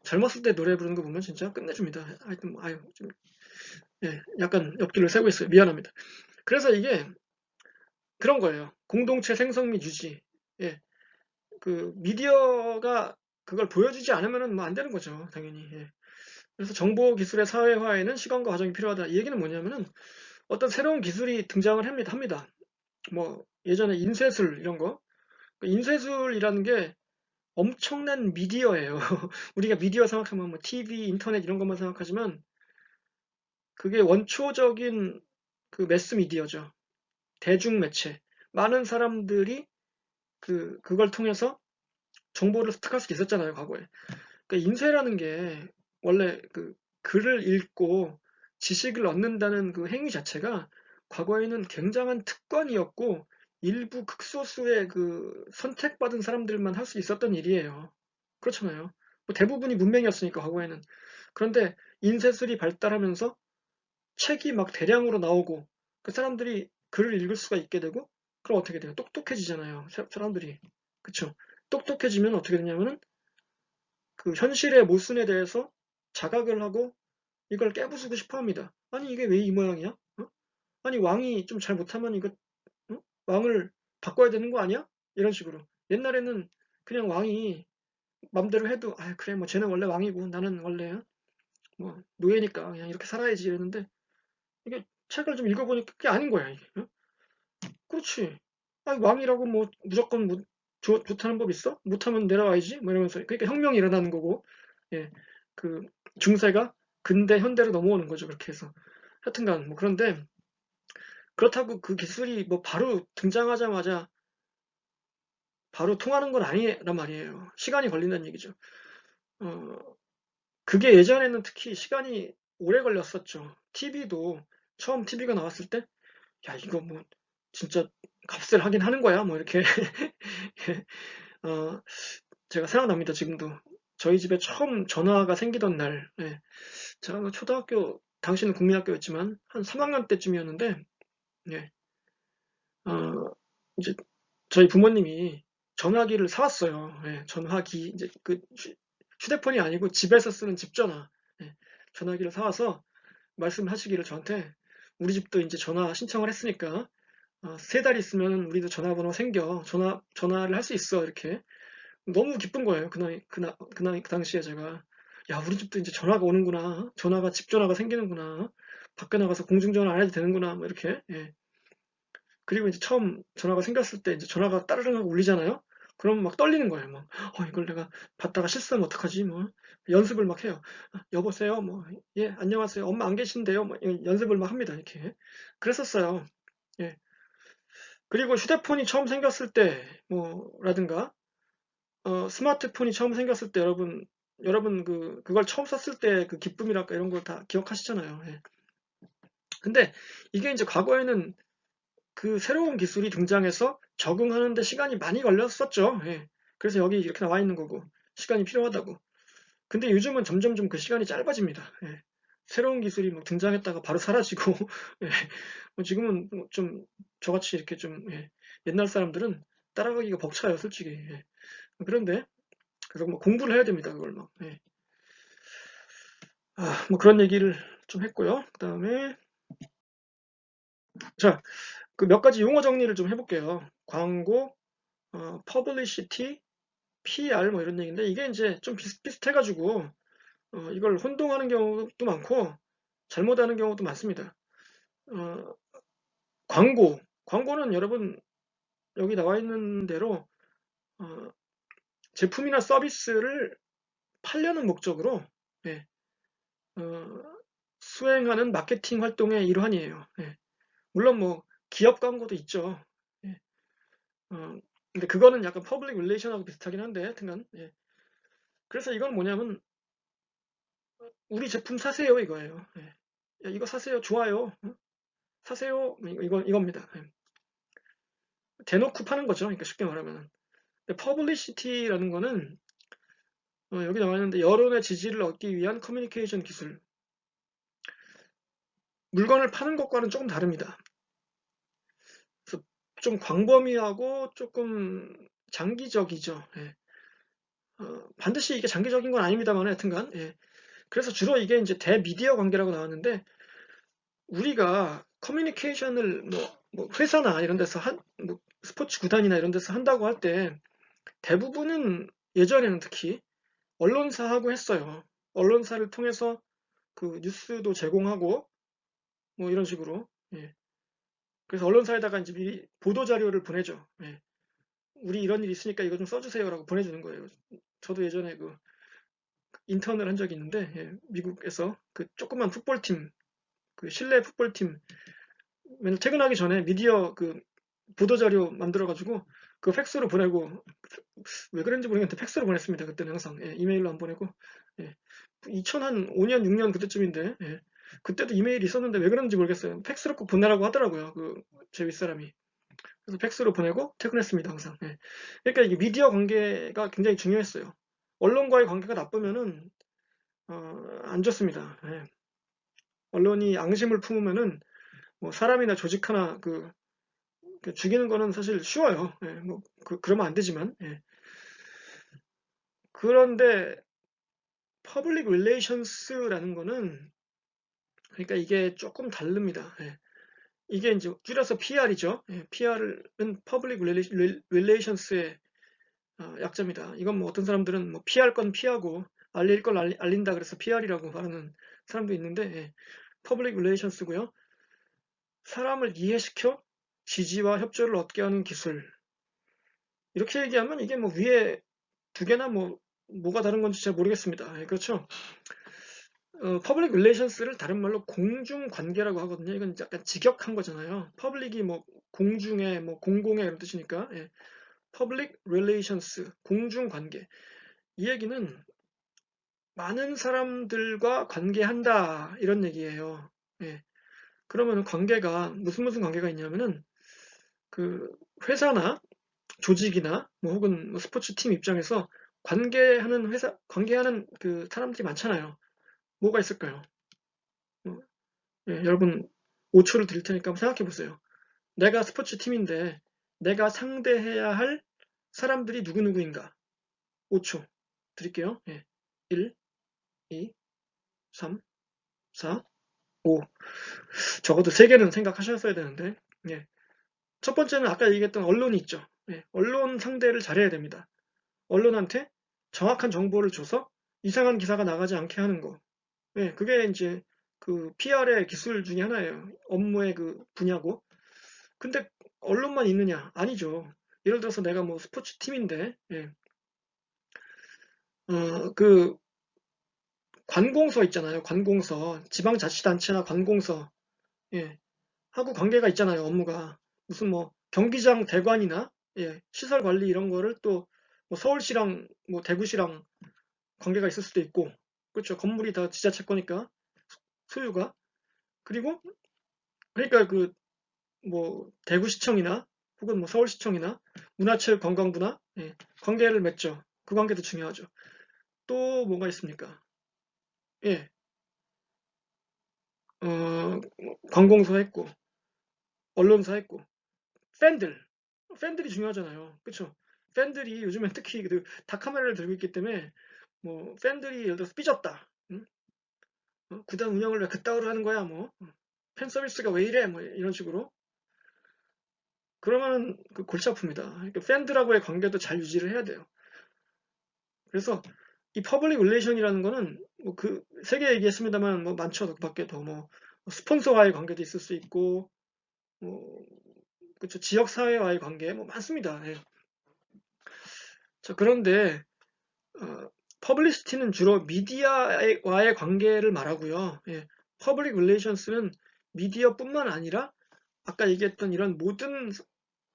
젊었을 때 노래 부르는 거 보면 진짜 끝내줍니다. 하여튼 뭐, 아유 좀 예, 약간 옆길을 세고 있어요. 미안합니다. 그래서 이게 그런 거예요. 공동체 생성 및 유지. 예, 그 미디어가 그걸 보여주지 않으면은 뭐 안 되는 거죠, 당연히. 예. 그래서 정보 기술의 사회화에는 시간과 과정이 필요하다. 이 얘기는 뭐냐면은 어떤 새로운 기술이 등장을 합니다. 뭐 예전에 인쇄술 이런 거. 그 인쇄술이라는 게 엄청난 미디어예요. 우리가 미디어 생각하면 뭐 TV, 인터넷 이런 것만 생각하지만 그게 원초적인 그 매스 미디어죠. 대중매체. 많은 사람들이 그걸 통해서 정보를 습득할 수 있었잖아요, 과거에. 그러니까 인쇄라는 게 원래 그 글을 읽고 지식을 얻는다는 그 행위 자체가 과거에는 굉장한 특권이었고 일부 극소수의 그 선택받은 사람들만 할 수 있었던 일이에요. 그렇잖아요. 뭐 대부분이 문맹이었으니까 과거에는. 그런데 인쇄술이 발달하면서 책이 막 대량으로 나오고 그 사람들이 글을 읽을 수가 있게 되고 그럼 어떻게 돼요? 똑똑해지잖아요. 사람들이. 그쵸? 똑똑해지면 어떻게 되냐면은 그 현실의 모순에 대해서 자각을 하고 이걸 깨부수고 싶어 합니다. 아니, 이게 왜 이 모양이야? 어? 아니, 왕이 좀 잘 못하면 이거, 왕을 바꿔야 되는 거 아니야? 이런 식으로. 옛날에는 그냥 왕이 맘대로 해도, 아, 그래, 뭐, 쟤는 원래 왕이고, 나는 원래, 뭐, 노예니까 그냥 이렇게 살아야지 이랬는데, 이게 책을 좀 읽어보니까 그게 아닌 거야, 이게. 그렇지. 아니, 왕이라고 뭐, 무조건 뭐, 좋다는 법 있어? 못하면 내려와야지? 뭐 이러면서. 그러니까 혁명이 일어나는 거고, 예. 그, 중세가 근대, 현대로 넘어오는 거죠, 그렇게 해서. 하여튼간, 뭐, 그런데, 그렇다고 그 기술이 뭐 바로 등장하자마자 바로 통하는 건 아니란 말이에요. 시간이 걸린다는 얘기죠. 어, 그게 예전에는 특히 시간이 오래 걸렸었죠. TV도 처음 TV가 나왔을 때, 야, 이거 뭐, 진짜 값을 하긴 하는 거야. 뭐, 이렇게. 어, 제가 생각납니다, 지금도. 저희 집에 처음 전화가 생기던 날, 예. 제가 뭐 초등학교, 당시는 국민학교였지만, 한 3학년 때쯤이었는데, 예. 어, 이제 저희 부모님이 전화기를 사왔어요. 예, 전화기, 이제 그 휴대폰이 아니고 집에서 쓰는 집전화. 예, 전화기를 사와서 말씀하시기를 저한테 우리 집도 이제 전화 신청을 했으니까 3달 있으면 우리도 전화번호 생겨. 전화를 할 수 있어. 이렇게. 너무 기쁜 거예요. 그 당시에 제가. 야, 우리 집도 이제 전화가 오는구나. 집 전화가 생기는구나. 밖에 나가서 공중전화 안 해도 되는구나. 뭐 이렇게. 예. 그리고 이제 처음 전화가 생겼을 때 이제 전화가 따르릉 하고 울리잖아요. 그러면 막 떨리는 거예요. 막, 이걸 내가 받다가 실수하면 어떡하지? 뭐, 연습을 막 해요. 여보세요? 뭐, 예, 안녕하세요. 엄마 안 계신데요? 뭐, 연습을 막 합니다. 이렇게. 그랬었어요. 예. 그리고 휴대폰이 처음 생겼을 때, 라든가, 스마트폰이 처음 생겼을 때 여러분 그걸 처음 썼을 때 그 기쁨이랄까 이런 걸 다 기억하시잖아요. 예. 근데 이게 이제 과거에는 그 새로운 기술이 등장해서 적응하는데 시간이 많이 걸렸었죠. 예. 그래서 여기 이렇게 나와 있는 거고 시간이 필요하다고. 근데 요즘은 점점 좀 그 시간이 짧아집니다. 예. 새로운 기술이 뭐 등장했다가 바로 사라지고 예. 지금은 좀 저같이 이렇게 좀 옛날 사람들은 따라가기가 벅차요, 솔직히. 예. 그런데 그래서 뭐 공부를 해야 됩니다, 그걸 막. 예. 뭐 그런 얘기를 좀 했고요. 그다음에 자, 그 몇 가지 용어 정리를 좀 해볼게요. 광고, publicity, PR 뭐 이런 얘기인데 이게 이제 좀 비슷비슷해가지고 이걸 혼동하는 경우도 많고 잘못하는 경우도 많습니다. 어, 광고는 여러분 여기 나와 있는 대로 어, 제품이나 서비스를 팔려는 목적으로 예, 어, 수행하는 마케팅 활동의 일환이에요. 예. 물론 뭐 기업 광고도 있죠. 예. 근데 그거는 약간 퍼블릭 릴레이션하고 비슷하긴 한데 하여튼간 예. 그래서 이건 뭐냐면 우리 제품 사세요 이거예요. 예. 야, 이거 사세요. 좋아요. 사세요. 이겁니다. 예. 대놓고 파는 거죠. 그러니까 쉽게 말하면. 퍼블리시티라는 거는 여기 나와 있는데 여론의 지지를 얻기 위한 커뮤니케이션 기술. 물건을 파는 것과는 조금 다릅니다. 그래서 좀 광범위하고 조금 장기적이죠. 예. 반드시 이게 장기적인 건 아닙니다만 하여튼간 예. 그래서 주로 이게 이제 대미디어 관계라고 나왔는데 우리가 커뮤니케이션을 뭐 회사나 이런 데서 뭐 스포츠 구단이나 이런 데서 한다고 할 때 대부분은 예전에는 특히 언론사하고 했어요. 언론사를 통해서 그 뉴스도 제공하고 뭐 이런 식으로. 예. 그래서 언론사에다가 이제 미리 보도 자료를 보내죠. 예. 우리 이런 일 있으니까 이거 좀 써주세요라고 보내주는 거예요. 저도 예전에 그 인턴을 한 적이 있는데 미국에서 그 조그만 풋볼팀, 그 실내 풋볼팀 맨날 퇴근하기 전에 미디어 그 보도 자료 만들어가지고 그 팩스로 보내고 왜 그런지 모르겠는데 팩스로 보냈습니다. 그때는 항상 이메일로 안 보내고 2005년 6년 그때쯤인데 그때도 이메일이 있었는데 왜 그런지 모르겠어요. 팩스로 꼭 보내라고 하더라고요. 그 제 윗사람이. 그래서 팩스로 보내고 퇴근했습니다. 항상. 그러니까 이게 미디어 관계가 굉장히 중요했어요. 언론과의 관계가 나쁘면은 안 좋습니다. 언론이 앙심을 품으면은 뭐 사람이나 조직 하나 죽이는 거는 사실 쉬워요. 뭐 그러면 안 되지만. 그런데 퍼블릭 릴레이션스라는 거는 그러니까 이게 조금 다릅니다. 이게 이제 줄여서 PR이죠. PR은 퍼블릭 릴레이션스의 약자입니다. 이건 뭐 어떤 사람들은 뭐 피할 건 피하고 알릴 걸 알린다 그래서 PR이라고 말하는 사람도 있는데 퍼블릭 릴레이션스고요. 사람을 이해시켜 지지와 협조를 얻게 하는 기술. 이렇게 얘기하면 이게 뭐 위에 두 개나 뭐가 다른 건지 잘 모르겠습니다. 그렇죠. 퍼블릭 릴레이션스를 다른 말로 공중 관계라고 하거든요. 이건 약간 직역한 거잖아요. 퍼블릭이 뭐 공중에 뭐 공공의 이런 뜻이니까 퍼블릭 릴레이션스 공중 관계. 이 얘기는 많은 사람들과 관계한다 이런 얘기예요. 그러면 관계가 무슨 관계가 있냐면은 그 회사나 조직이나 뭐 혹은 뭐 스포츠 팀 입장에서 관계하는 그 사람들이 많잖아요. 뭐가 있을까요? 어, 여러분 5초를 드릴 테니까 한번 생각해 보세요. 내가 스포츠 팀인데 내가 상대해야 할 사람들이 누구누구인가? 5초 드릴게요. 1, 2, 3, 4, 5. 적어도 3개는 생각하셨어야 되는데. 예. 첫 번째는 아까 얘기했던 언론이 있죠. 예, 언론 상대를 잘해야 됩니다. 언론한테 정확한 정보를 줘서 이상한 기사가 나가지 않게 하는 거. 예, 그게 이제 그 PR의 기술 중에 하나예요. 업무의 그 분야고. 근데 언론만 있느냐? 아니죠. 예를 들어서 내가 뭐 스포츠 팀인데, 예, 그 관공서 있잖아요. 관공서, 지방자치단체나 관공서, 예, 하고 관계가 있잖아요. 업무가 무슨 뭐 경기장 대관이나 예, 시설 관리 이런 거를 또 뭐 서울시랑 뭐 대구시랑 관계가 있을 수도 있고, 그렇죠. 건물이 다 지자체 거니까 소유가. 그리고 그러니까 그 뭐 대구시청이나 혹은 뭐 서울시청이나 문화체육관광부나 예, 관계를 맺죠. 그 관계도 중요하죠. 또 뭐가 있습니까? 예, 관공서 했고, 언론사 했고, 팬들, 팬들이 중요하잖아요. 그쵸? 팬들이 요즘엔 특히 그 다카메라를 들고 있기 때문에 뭐 팬들이 예를 들어서 삐졌다. 응? 구단 운영을 왜 그따위로 하는 거야? 뭐 팬 서비스가 왜 이래? 뭐 이런 식으로 그러면 그 골치 아픕니다. 그러니까 팬들하고의 관계도 잘 유지를 해야 돼요. 그래서 이 퍼블릭 릴레이션이라는 거는 뭐 그 세 개 얘기했습니다만 뭐 많죠. 그 밖에 더 스폰서와의 관계도 있을 수 있고 뭐 그쵸 지역 사회와의 관계 뭐 많습니다. 예. 자 그런데 퍼블리시티는 주로 미디어와의 관계를 말하고요. 예. 퍼블릭 릴레이션스는 미디어뿐만 아니라 아까 얘기했던 이런 모든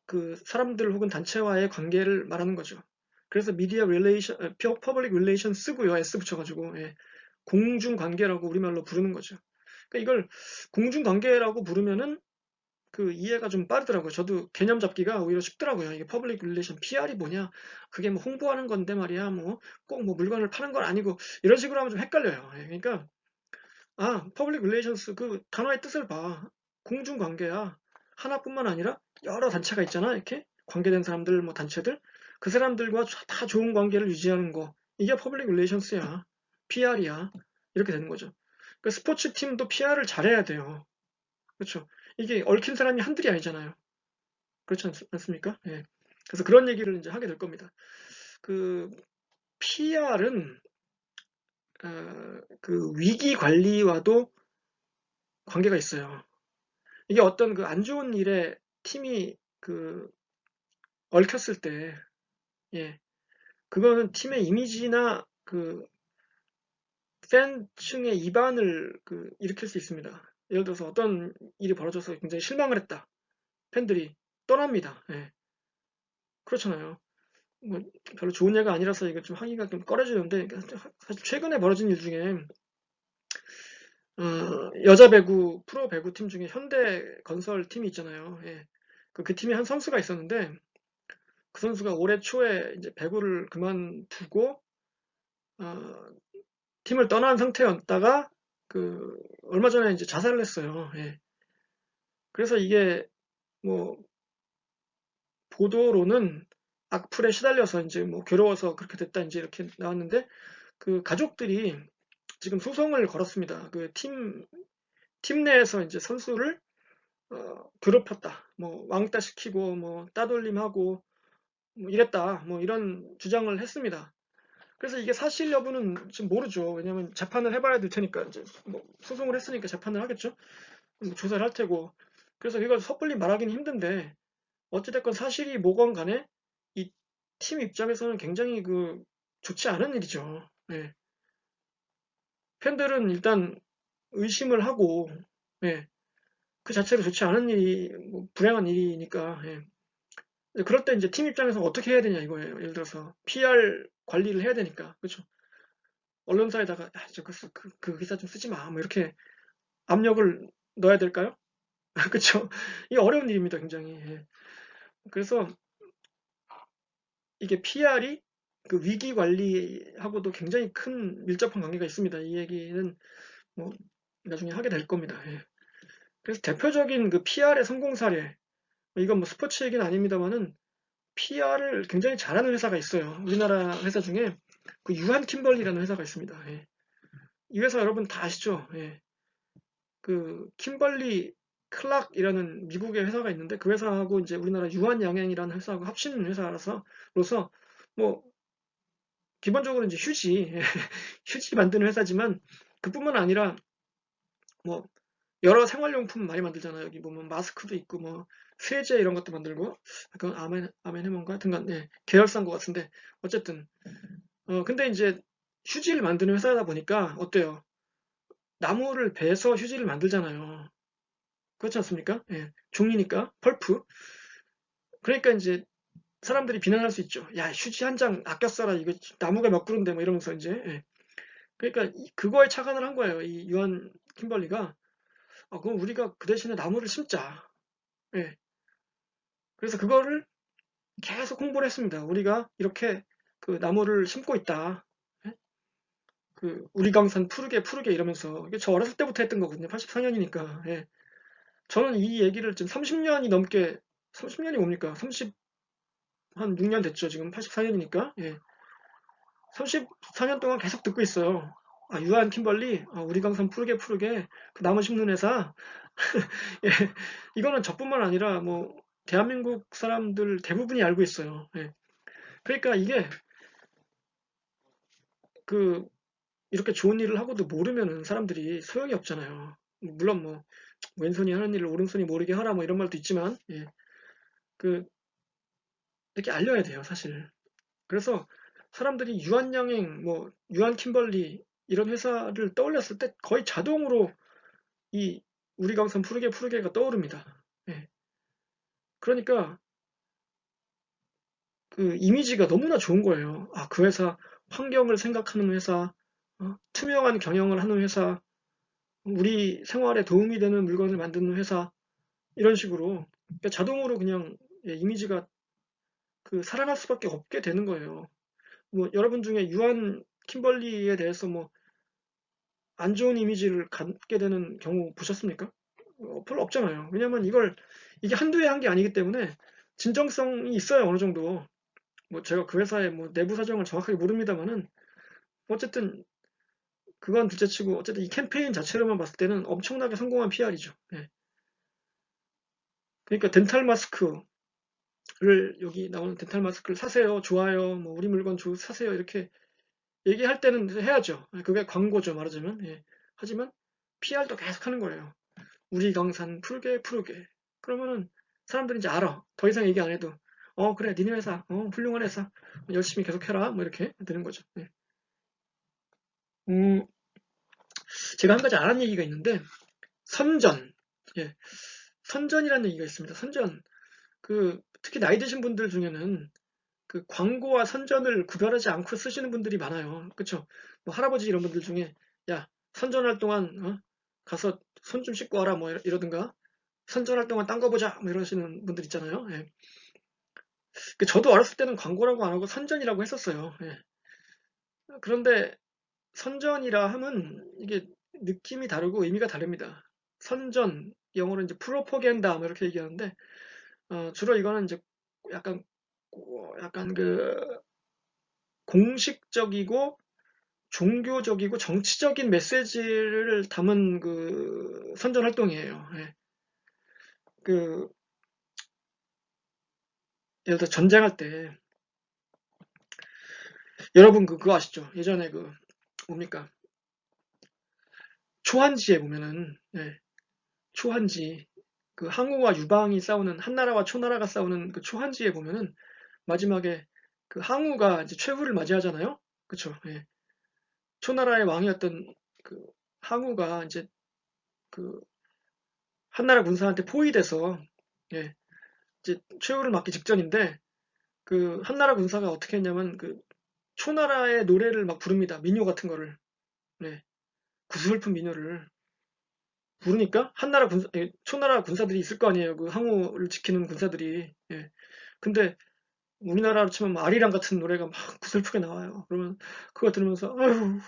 그 사람들 혹은 단체와의 관계를 말하는 거죠. 그래서 미디어 릴레이션, 퍼블릭 릴레이션 쓰고요. S 붙여가지고 예. 공중관계라고 우리말로 부르는 거죠. 그러니까 이걸 공중관계라고 부르면은 그 이해가 좀 빠르더라고요. 저도 개념 잡기가 오히려 쉽더라고요. 이게 퍼블릭 릴레이션 PR이 뭐냐? 그게 뭐 홍보하는 건데 말이야. 뭐 꼭 뭐 물건을 파는 건 아니고 이런 식으로 하면 좀 헷갈려요. 예, 그러니까 퍼블릭 릴레이션스 그 단어의 뜻을 봐. 공중관계야. 하나뿐만 아니라 여러 단체가 있잖아. 이렇게 관계된 사람들 뭐 단체들 그 사람들과 다 좋은 관계를 유지하는 거. 이게 퍼블릭 릴레이션스야. PR이야. 이렇게 되는 거죠. 그 스포츠 팀도 PR을 잘해야 돼요. 그렇죠. 이게 얽힌 사람이 한둘이 아니잖아요. 그렇지 않습니까? 예. 그래서 그런 얘기를 이제 하게 될 겁니다. 그 PR은 그 위기 관리와도 관계가 있어요. 이게 어떤 그 안 좋은 일에 팀이 그 얽혔을 때, 예, 그거는 팀의 이미지나 그 팬층의 이반을 그 일으킬 수 있습니다. 예를 들어서 어떤 일이 벌어져서 굉장히 실망을 했다. 팬들이 떠납니다. 예, 그렇잖아요. 뭐 별로 좋은 예가 아니라서 이거 좀 하기가 좀 꺼려지는데 사실 최근에 벌어진 일 중에 여자 배구 프로 배구 팀 중에 현대건설 팀이 있잖아요. 예. 그 팀에 한 선수가 있었는데 그 선수가 올해 초에 이제 배구를 그만두고 어, 팀을 떠난 상태였다가 그 얼마 전에 이제 자살을 했어요. 예. 그래서 이게 뭐 보도로는 악플에 시달려서 이제 뭐 괴로워서 그렇게 됐다 이제 이렇게 나왔는데 그 가족들이 지금 소송을 걸었습니다. 그 팀 내에서 이제 선수를 괴롭혔다, 뭐 왕따 시키고 뭐 따돌림하고 뭐 이랬다, 뭐 이런 주장을 했습니다. 그래서 이게 사실 여부는 지금 모르죠. 왜냐하면 재판을 해봐야 될 테니까 이제 뭐 소송을 했으니까 재판을 하겠죠. 뭐 조사를 할 테고. 그래서 이걸 섣불리 말하기는 힘든데 어찌됐건 사실이 뭐건 간에 이 팀 입장에서는 굉장히 그 좋지 않은 일이죠. 예. 팬들은 일단 의심을 하고 예. 그 자체로 좋지 않은 일이 뭐 불행한 일이니까 예. 그럴 때 이제 팀 입장에서 어떻게 해야 되냐 이거예요. 예를 들어서 PR 관리를 해야 되니까 그렇죠. 언론사에다가 그 기사 좀 쓰지 마. 뭐 이렇게 압력을 넣어야 될까요? 그렇죠. 이게 어려운 일입니다, 굉장히. 예. 그래서 이게 PR이 그 위기 관리하고도 굉장히 큰 밀접한 관계가 있습니다. 이 얘기는 뭐 나중에 하게 될 겁니다. 예. 그래서 대표적인 그 PR의 성공 사례, 이건 뭐 스포츠 얘기는 아닙니다만은 PR을 굉장히 잘하는 회사가 있어요. 우리나라 회사 중에 그 유한 킴벌리라는 회사가 있습니다. 예. 이 회사 여러분 다 아시죠? 예. 그 킴벌리 클락이라는 미국의 회사가 있는데 그 회사하고 이제 우리나라 유한양행이라는 회사하고 합친 회사라서 뭐 기본적으로 이제 휴지 휴지 만드는 회사지만 그뿐만 아니라 뭐 여러 생활용품 많이 만들잖아요. 여기 보면 마스크도 있고 뭐 세제 이런 것도 만들고 그건 아멘 해먼가 하여튼간 예, 계열사인 것 같은데 어쨌든 근데 이제 휴지를 만드는 회사다 보니까 어때요? 나무를 베서 휴지를 만들잖아요. 그렇지 않습니까? 예, 종이니까 펄프. 그러니까 이제 사람들이 비난할 수 있죠. 야, 휴지 한 장 아껴 써라. 이거 나무가 몇 그루인데 뭐 이러면서 이제 예. 그러니까 그거에 착안을 한 거예요. 이 유한 킴벌리가 그럼 우리가 그 대신에 나무를 심자. 예. 그래서 그거를 계속 홍보를 했습니다. 우리가 이렇게 그 나무를 심고 있다. 예? 그 우리 강산 푸르게 푸르게 이러면서 이게 저 어렸을 때부터 했던 거거든요. 84년이니까. 예. 저는 이 얘기를 지금 30년이 넘게 30년이 뭡니까? 한 6년 됐죠. 지금 84년이니까. 예. 34년 동안 계속 듣고 있어요. 유한 킴벌리, 우리 강산 푸르게 푸르게 그 나무 심는 회사. 예. 이거는 저뿐만 아니라 뭐 대한민국 사람들 대부분이 알고 있어요. 예. 그러니까 이게 그 이렇게 좋은 일을 하고도 모르면은 사람들이 소용이 없잖아요. 물론 뭐 왼손이 하는 일을 오른손이 모르게 하라 뭐 이런 말도 있지만 예. 그 이렇게 알려야 돼요, 사실. 그래서 사람들이 유한양행, 뭐 유한 킴벌리 이런 회사를 떠올렸을 때 거의 자동으로 이 우리 강산 푸르게 푸르게가 떠오릅니다. 예. 그러니까 그 이미지가 너무나 좋은 거예요. 그 회사 환경을 생각하는 회사, 투명한 경영을 하는 회사, 우리 생활에 도움이 되는 물건을 만드는 회사 이런 식으로 그러니까 자동으로 그냥 예, 이미지가 그 살아갈 수밖에 없게 되는 거예요. 뭐 여러분 중에 유한 킴벌리에 대해서 뭐 안 좋은 이미지를 갖게 되는 경우 보셨습니까? 별로 없잖아요. 왜냐면 이게 한두 해 한 게 아니기 때문에 진정성이 있어요, 어느 정도. 뭐 제가 그 회사의 뭐 내부 사정을 정확하게 모릅니다만은 어쨌든 그건 둘째치고 어쨌든 이 캠페인 자체로만 봤을 때는 엄청나게 성공한 PR이죠. 예. 그러니까 덴탈 마스크를 여기 나오는 덴탈 마스크를 사세요, 좋아요, 뭐 우리 물건 사세요 이렇게 얘기할 때는 해야죠. 그게 광고죠, 말하자면. 예. 하지만 PR도 계속 하는 거예요. 우리 강산 푸르게 푸르게. 그러면은 사람들이 이제 알아. 더 이상 얘기 안 해도 그래 니네 회사 훌륭한 회사 열심히 계속해라 뭐 이렇게 되는 거죠. 예. 음, 제가 한 가지 안 한 얘기가 있는데 선전. 예. 선전이라는 얘기가 있습니다. 선전. 특히 나이 드신 분들 중에는 그 광고와 선전을 구별하지 않고 쓰시는 분들이 많아요. 그쵸? 뭐 할아버지 이런 분들 중에 야 선전할 동안 가서 손 좀 씻고 와라 뭐 이러든가 선전할 동안 딴 거 보자 뭐 이러시는 분들 있잖아요. 예. 저도 어렸을 때는 광고라고 안 하고 선전이라고 했었어요. 예. 그런데 선전이라 하면 이게 느낌이 다르고 의미가 다릅니다. 선전, 영어로 이제 프로포간다 뭐 이렇게 얘기하는데 주로 이거는 이제 약간 약간 공식적이고 종교적이고 정치적인 메시지를 담은 그 선전 활동이에요. 예. 그 예를 들어 전쟁할 때 여러분 그거 아시죠? 예전에 뭡니까? 초한지에 보면은 예, 초한지 항우와 유방이 싸우는 한나라와 초나라가 싸우는 그 초한지에 보면은 마지막에 그 항우가 이제 최후를 맞이하잖아요. 그쵸? 예. 초나라의 왕이었던 그 항우가 이제 그 한나라 군사한테 포위돼서 예, 이제 최후를 맞기 직전인데 그 한나라 군사가 어떻게 했냐면 그 초나라의 노래를 막 부릅니다. 민요 같은 거를. 네. 구슬픈 민요를 부르니까 초나라 군사들이 있을 거 아니에요. 그 항우를 지키는 군사들이. 예. 근데 우리나라로 치면 뭐 아리랑 같은 노래가 막 구슬프게 나와요. 그러면 그거 들으면서 아유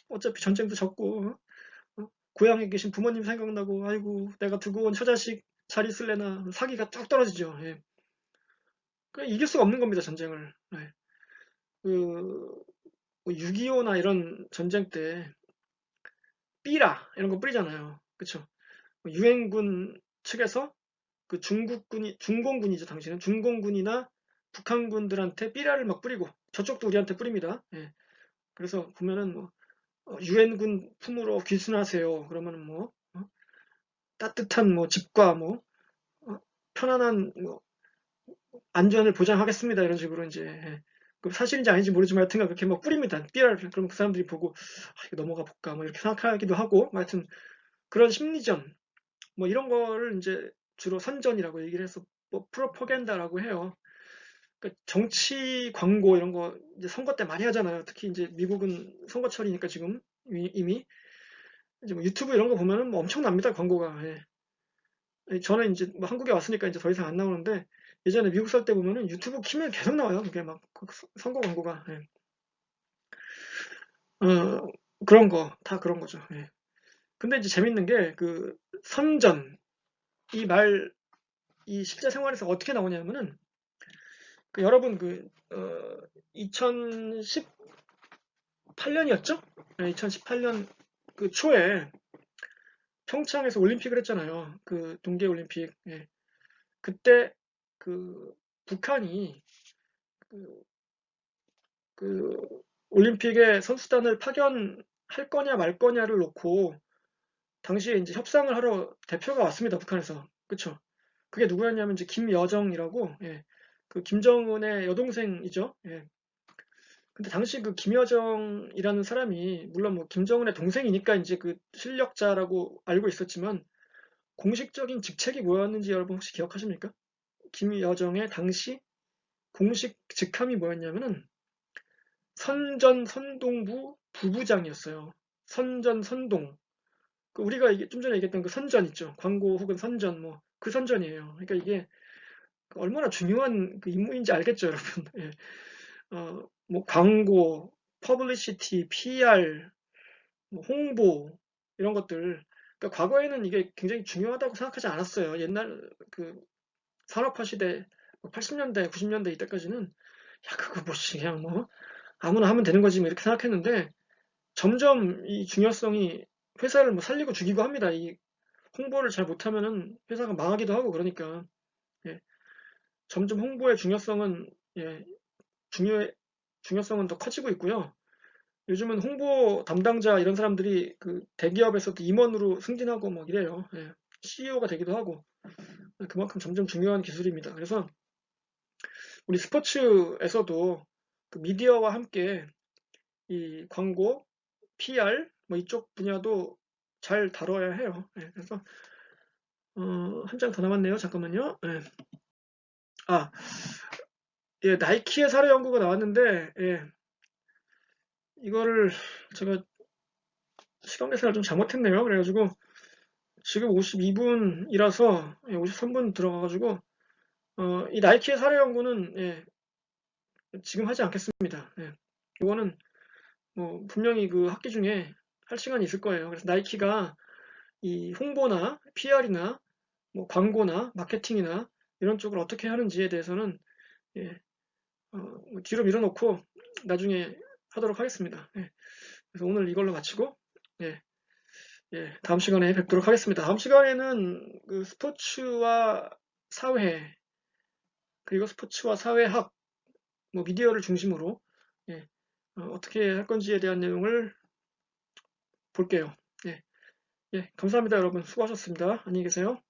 어차피 전쟁도 졌고 고향에 계신 부모님 생각나고 아이고 내가 두고 온 처자식 잘 있을래나 사기가 뚝 떨어지죠. 예. 이길 수가 없는 겁니다 전쟁을. 예. 그 6.25나 이런 전쟁 때 삐라 이런 거 뿌리잖아요. 그쵸? 유엔군 측에서 그 중공군이죠. 당시는 중공군이나 북한군들한테 삐라를 막 뿌리고 저쪽도 우리한테 뿌립니다. 예. 그래서 보면은 뭐 유엔군 품으로 귀순하세요. 그러면은 뭐 따뜻한 뭐 집과 뭐 편안한 뭐 안전을 보장하겠습니다. 이런 식으로 이제 그 사실인지 아닌지 모르지만 하여튼 그렇게 막 뿌립니다. 삐라를. 그럼 그 사람들이 보고 이거 넘어가 볼까 뭐 이렇게 생각하기도 하고 하여튼 그런 심리전 뭐 이런 거를 이제 주로 선전이라고 얘기를 해서 뭐 프로파간다라고 해요. 그러니까 정치 광고 이런 거 이제 선거 때 많이 하잖아요. 특히 이제 미국은 선거철이니까 지금 이미 이제 뭐 유튜브 이런 거 보면은 뭐 엄청납니다. 광고가. 저는 이제 뭐 한국에 왔으니까 이제 더 이상 안 나오는데 예전에 미국 살 때 보면은 유튜브 키면 계속 나와요. 그게 막 선거 광고가. 어, 그런 거, 다 그런 거죠. 근데 이제 재밌는 게 그 선전, 이 말, 이 실제 생활에서 어떻게 나오냐면은 그 여러분 그 2018년이었죠? 2018년 그 초에 평창에서 올림픽을 했잖아요. 그 동계 올림픽. 그때 그 북한이 그, 그 올림픽에 선수단을 파견할 거냐 말 거냐를 놓고 당시에 이제 협상을 하러 대표가 왔습니다. 북한에서. 그쵸? 그게 누구였냐면 이제 김여정이라고, 그 김정은의 여동생이죠. 근데 당시 그 김여정이라는 사람이 물론 뭐 김정은의 동생이니까 이제 그 실력자라고 알고 있었지만 공식적인 직책이 뭐였는지 여러분 혹시 기억하십니까? 김여정의 당시 공식 직함이 뭐였냐면은 선전선동부 부부장이었어요. 선전선동. 그 우리가 이게 좀 전에 얘기했던 그 선전 있죠. 광고 혹은 선전 뭐 그 선전이에요. 그러니까 이게 얼마나 중요한 그 임무인지 알겠죠, 여러분. 뭐 광고, 퍼블리시티, PR, 뭐 홍보 이런 것들. 그러니까 과거에는 이게 굉장히 중요하다고 생각하지 않았어요. 옛날 그 산업화 시대 80년대, 90년대 이때까지는 야 그거 뭐지 그냥 뭐 아무나 하면 되는 거지 뭐 이렇게 생각했는데 점점 이 중요성이 회사를 뭐 살리고 죽이고 합니다. 이 홍보를 잘 못하면은 회사가 망하기도 하고 그러니까 예, 점점 홍보의 중요성은 예, 중요 중요성은 더 커지고 있고요. 요즘은 홍보 담당자 이런 사람들이 그 대기업에서도 임원으로 승진하고 뭐 이래요. CEO가 되기도 하고 그만큼 점점 중요한 기술입니다. 그래서 우리 스포츠에서도 그 미디어와 함께 이 광고, PR 뭐 이쪽 분야도 잘 다뤄야 해요. 그래서 한 장 더 남았네요. 잠깐만요. 아, 나이키의 사례 연구가 나왔는데 이거를 제가 시간 계산을 좀 잘못했네요. 그래가지고 지금 52분이라서 53분 들어가가지고 이 나이키의 사례 연구는 지금 하지 않겠습니다. 이거는 뭐 분명히 그 학기 중에 할 시간이 있을 거예요. 그래서 나이키가 이 홍보나 PR이나 뭐 광고나 마케팅이나 이런 쪽을 어떻게 하는지에 대해서는 예, 뭐 뒤로 밀어놓고 나중에 하도록 하겠습니다. 그래서 오늘 이걸로 마치고 예, 다음 시간에 뵙도록 하겠습니다. 다음 시간에는 그 스포츠와 사회 그리고 스포츠와 사회학 뭐 미디어를 중심으로 예, 어떻게 할 건지에 대한 내용을 볼게요. 감사합니다, 여러분. 수고하셨습니다. 안녕히 계세요.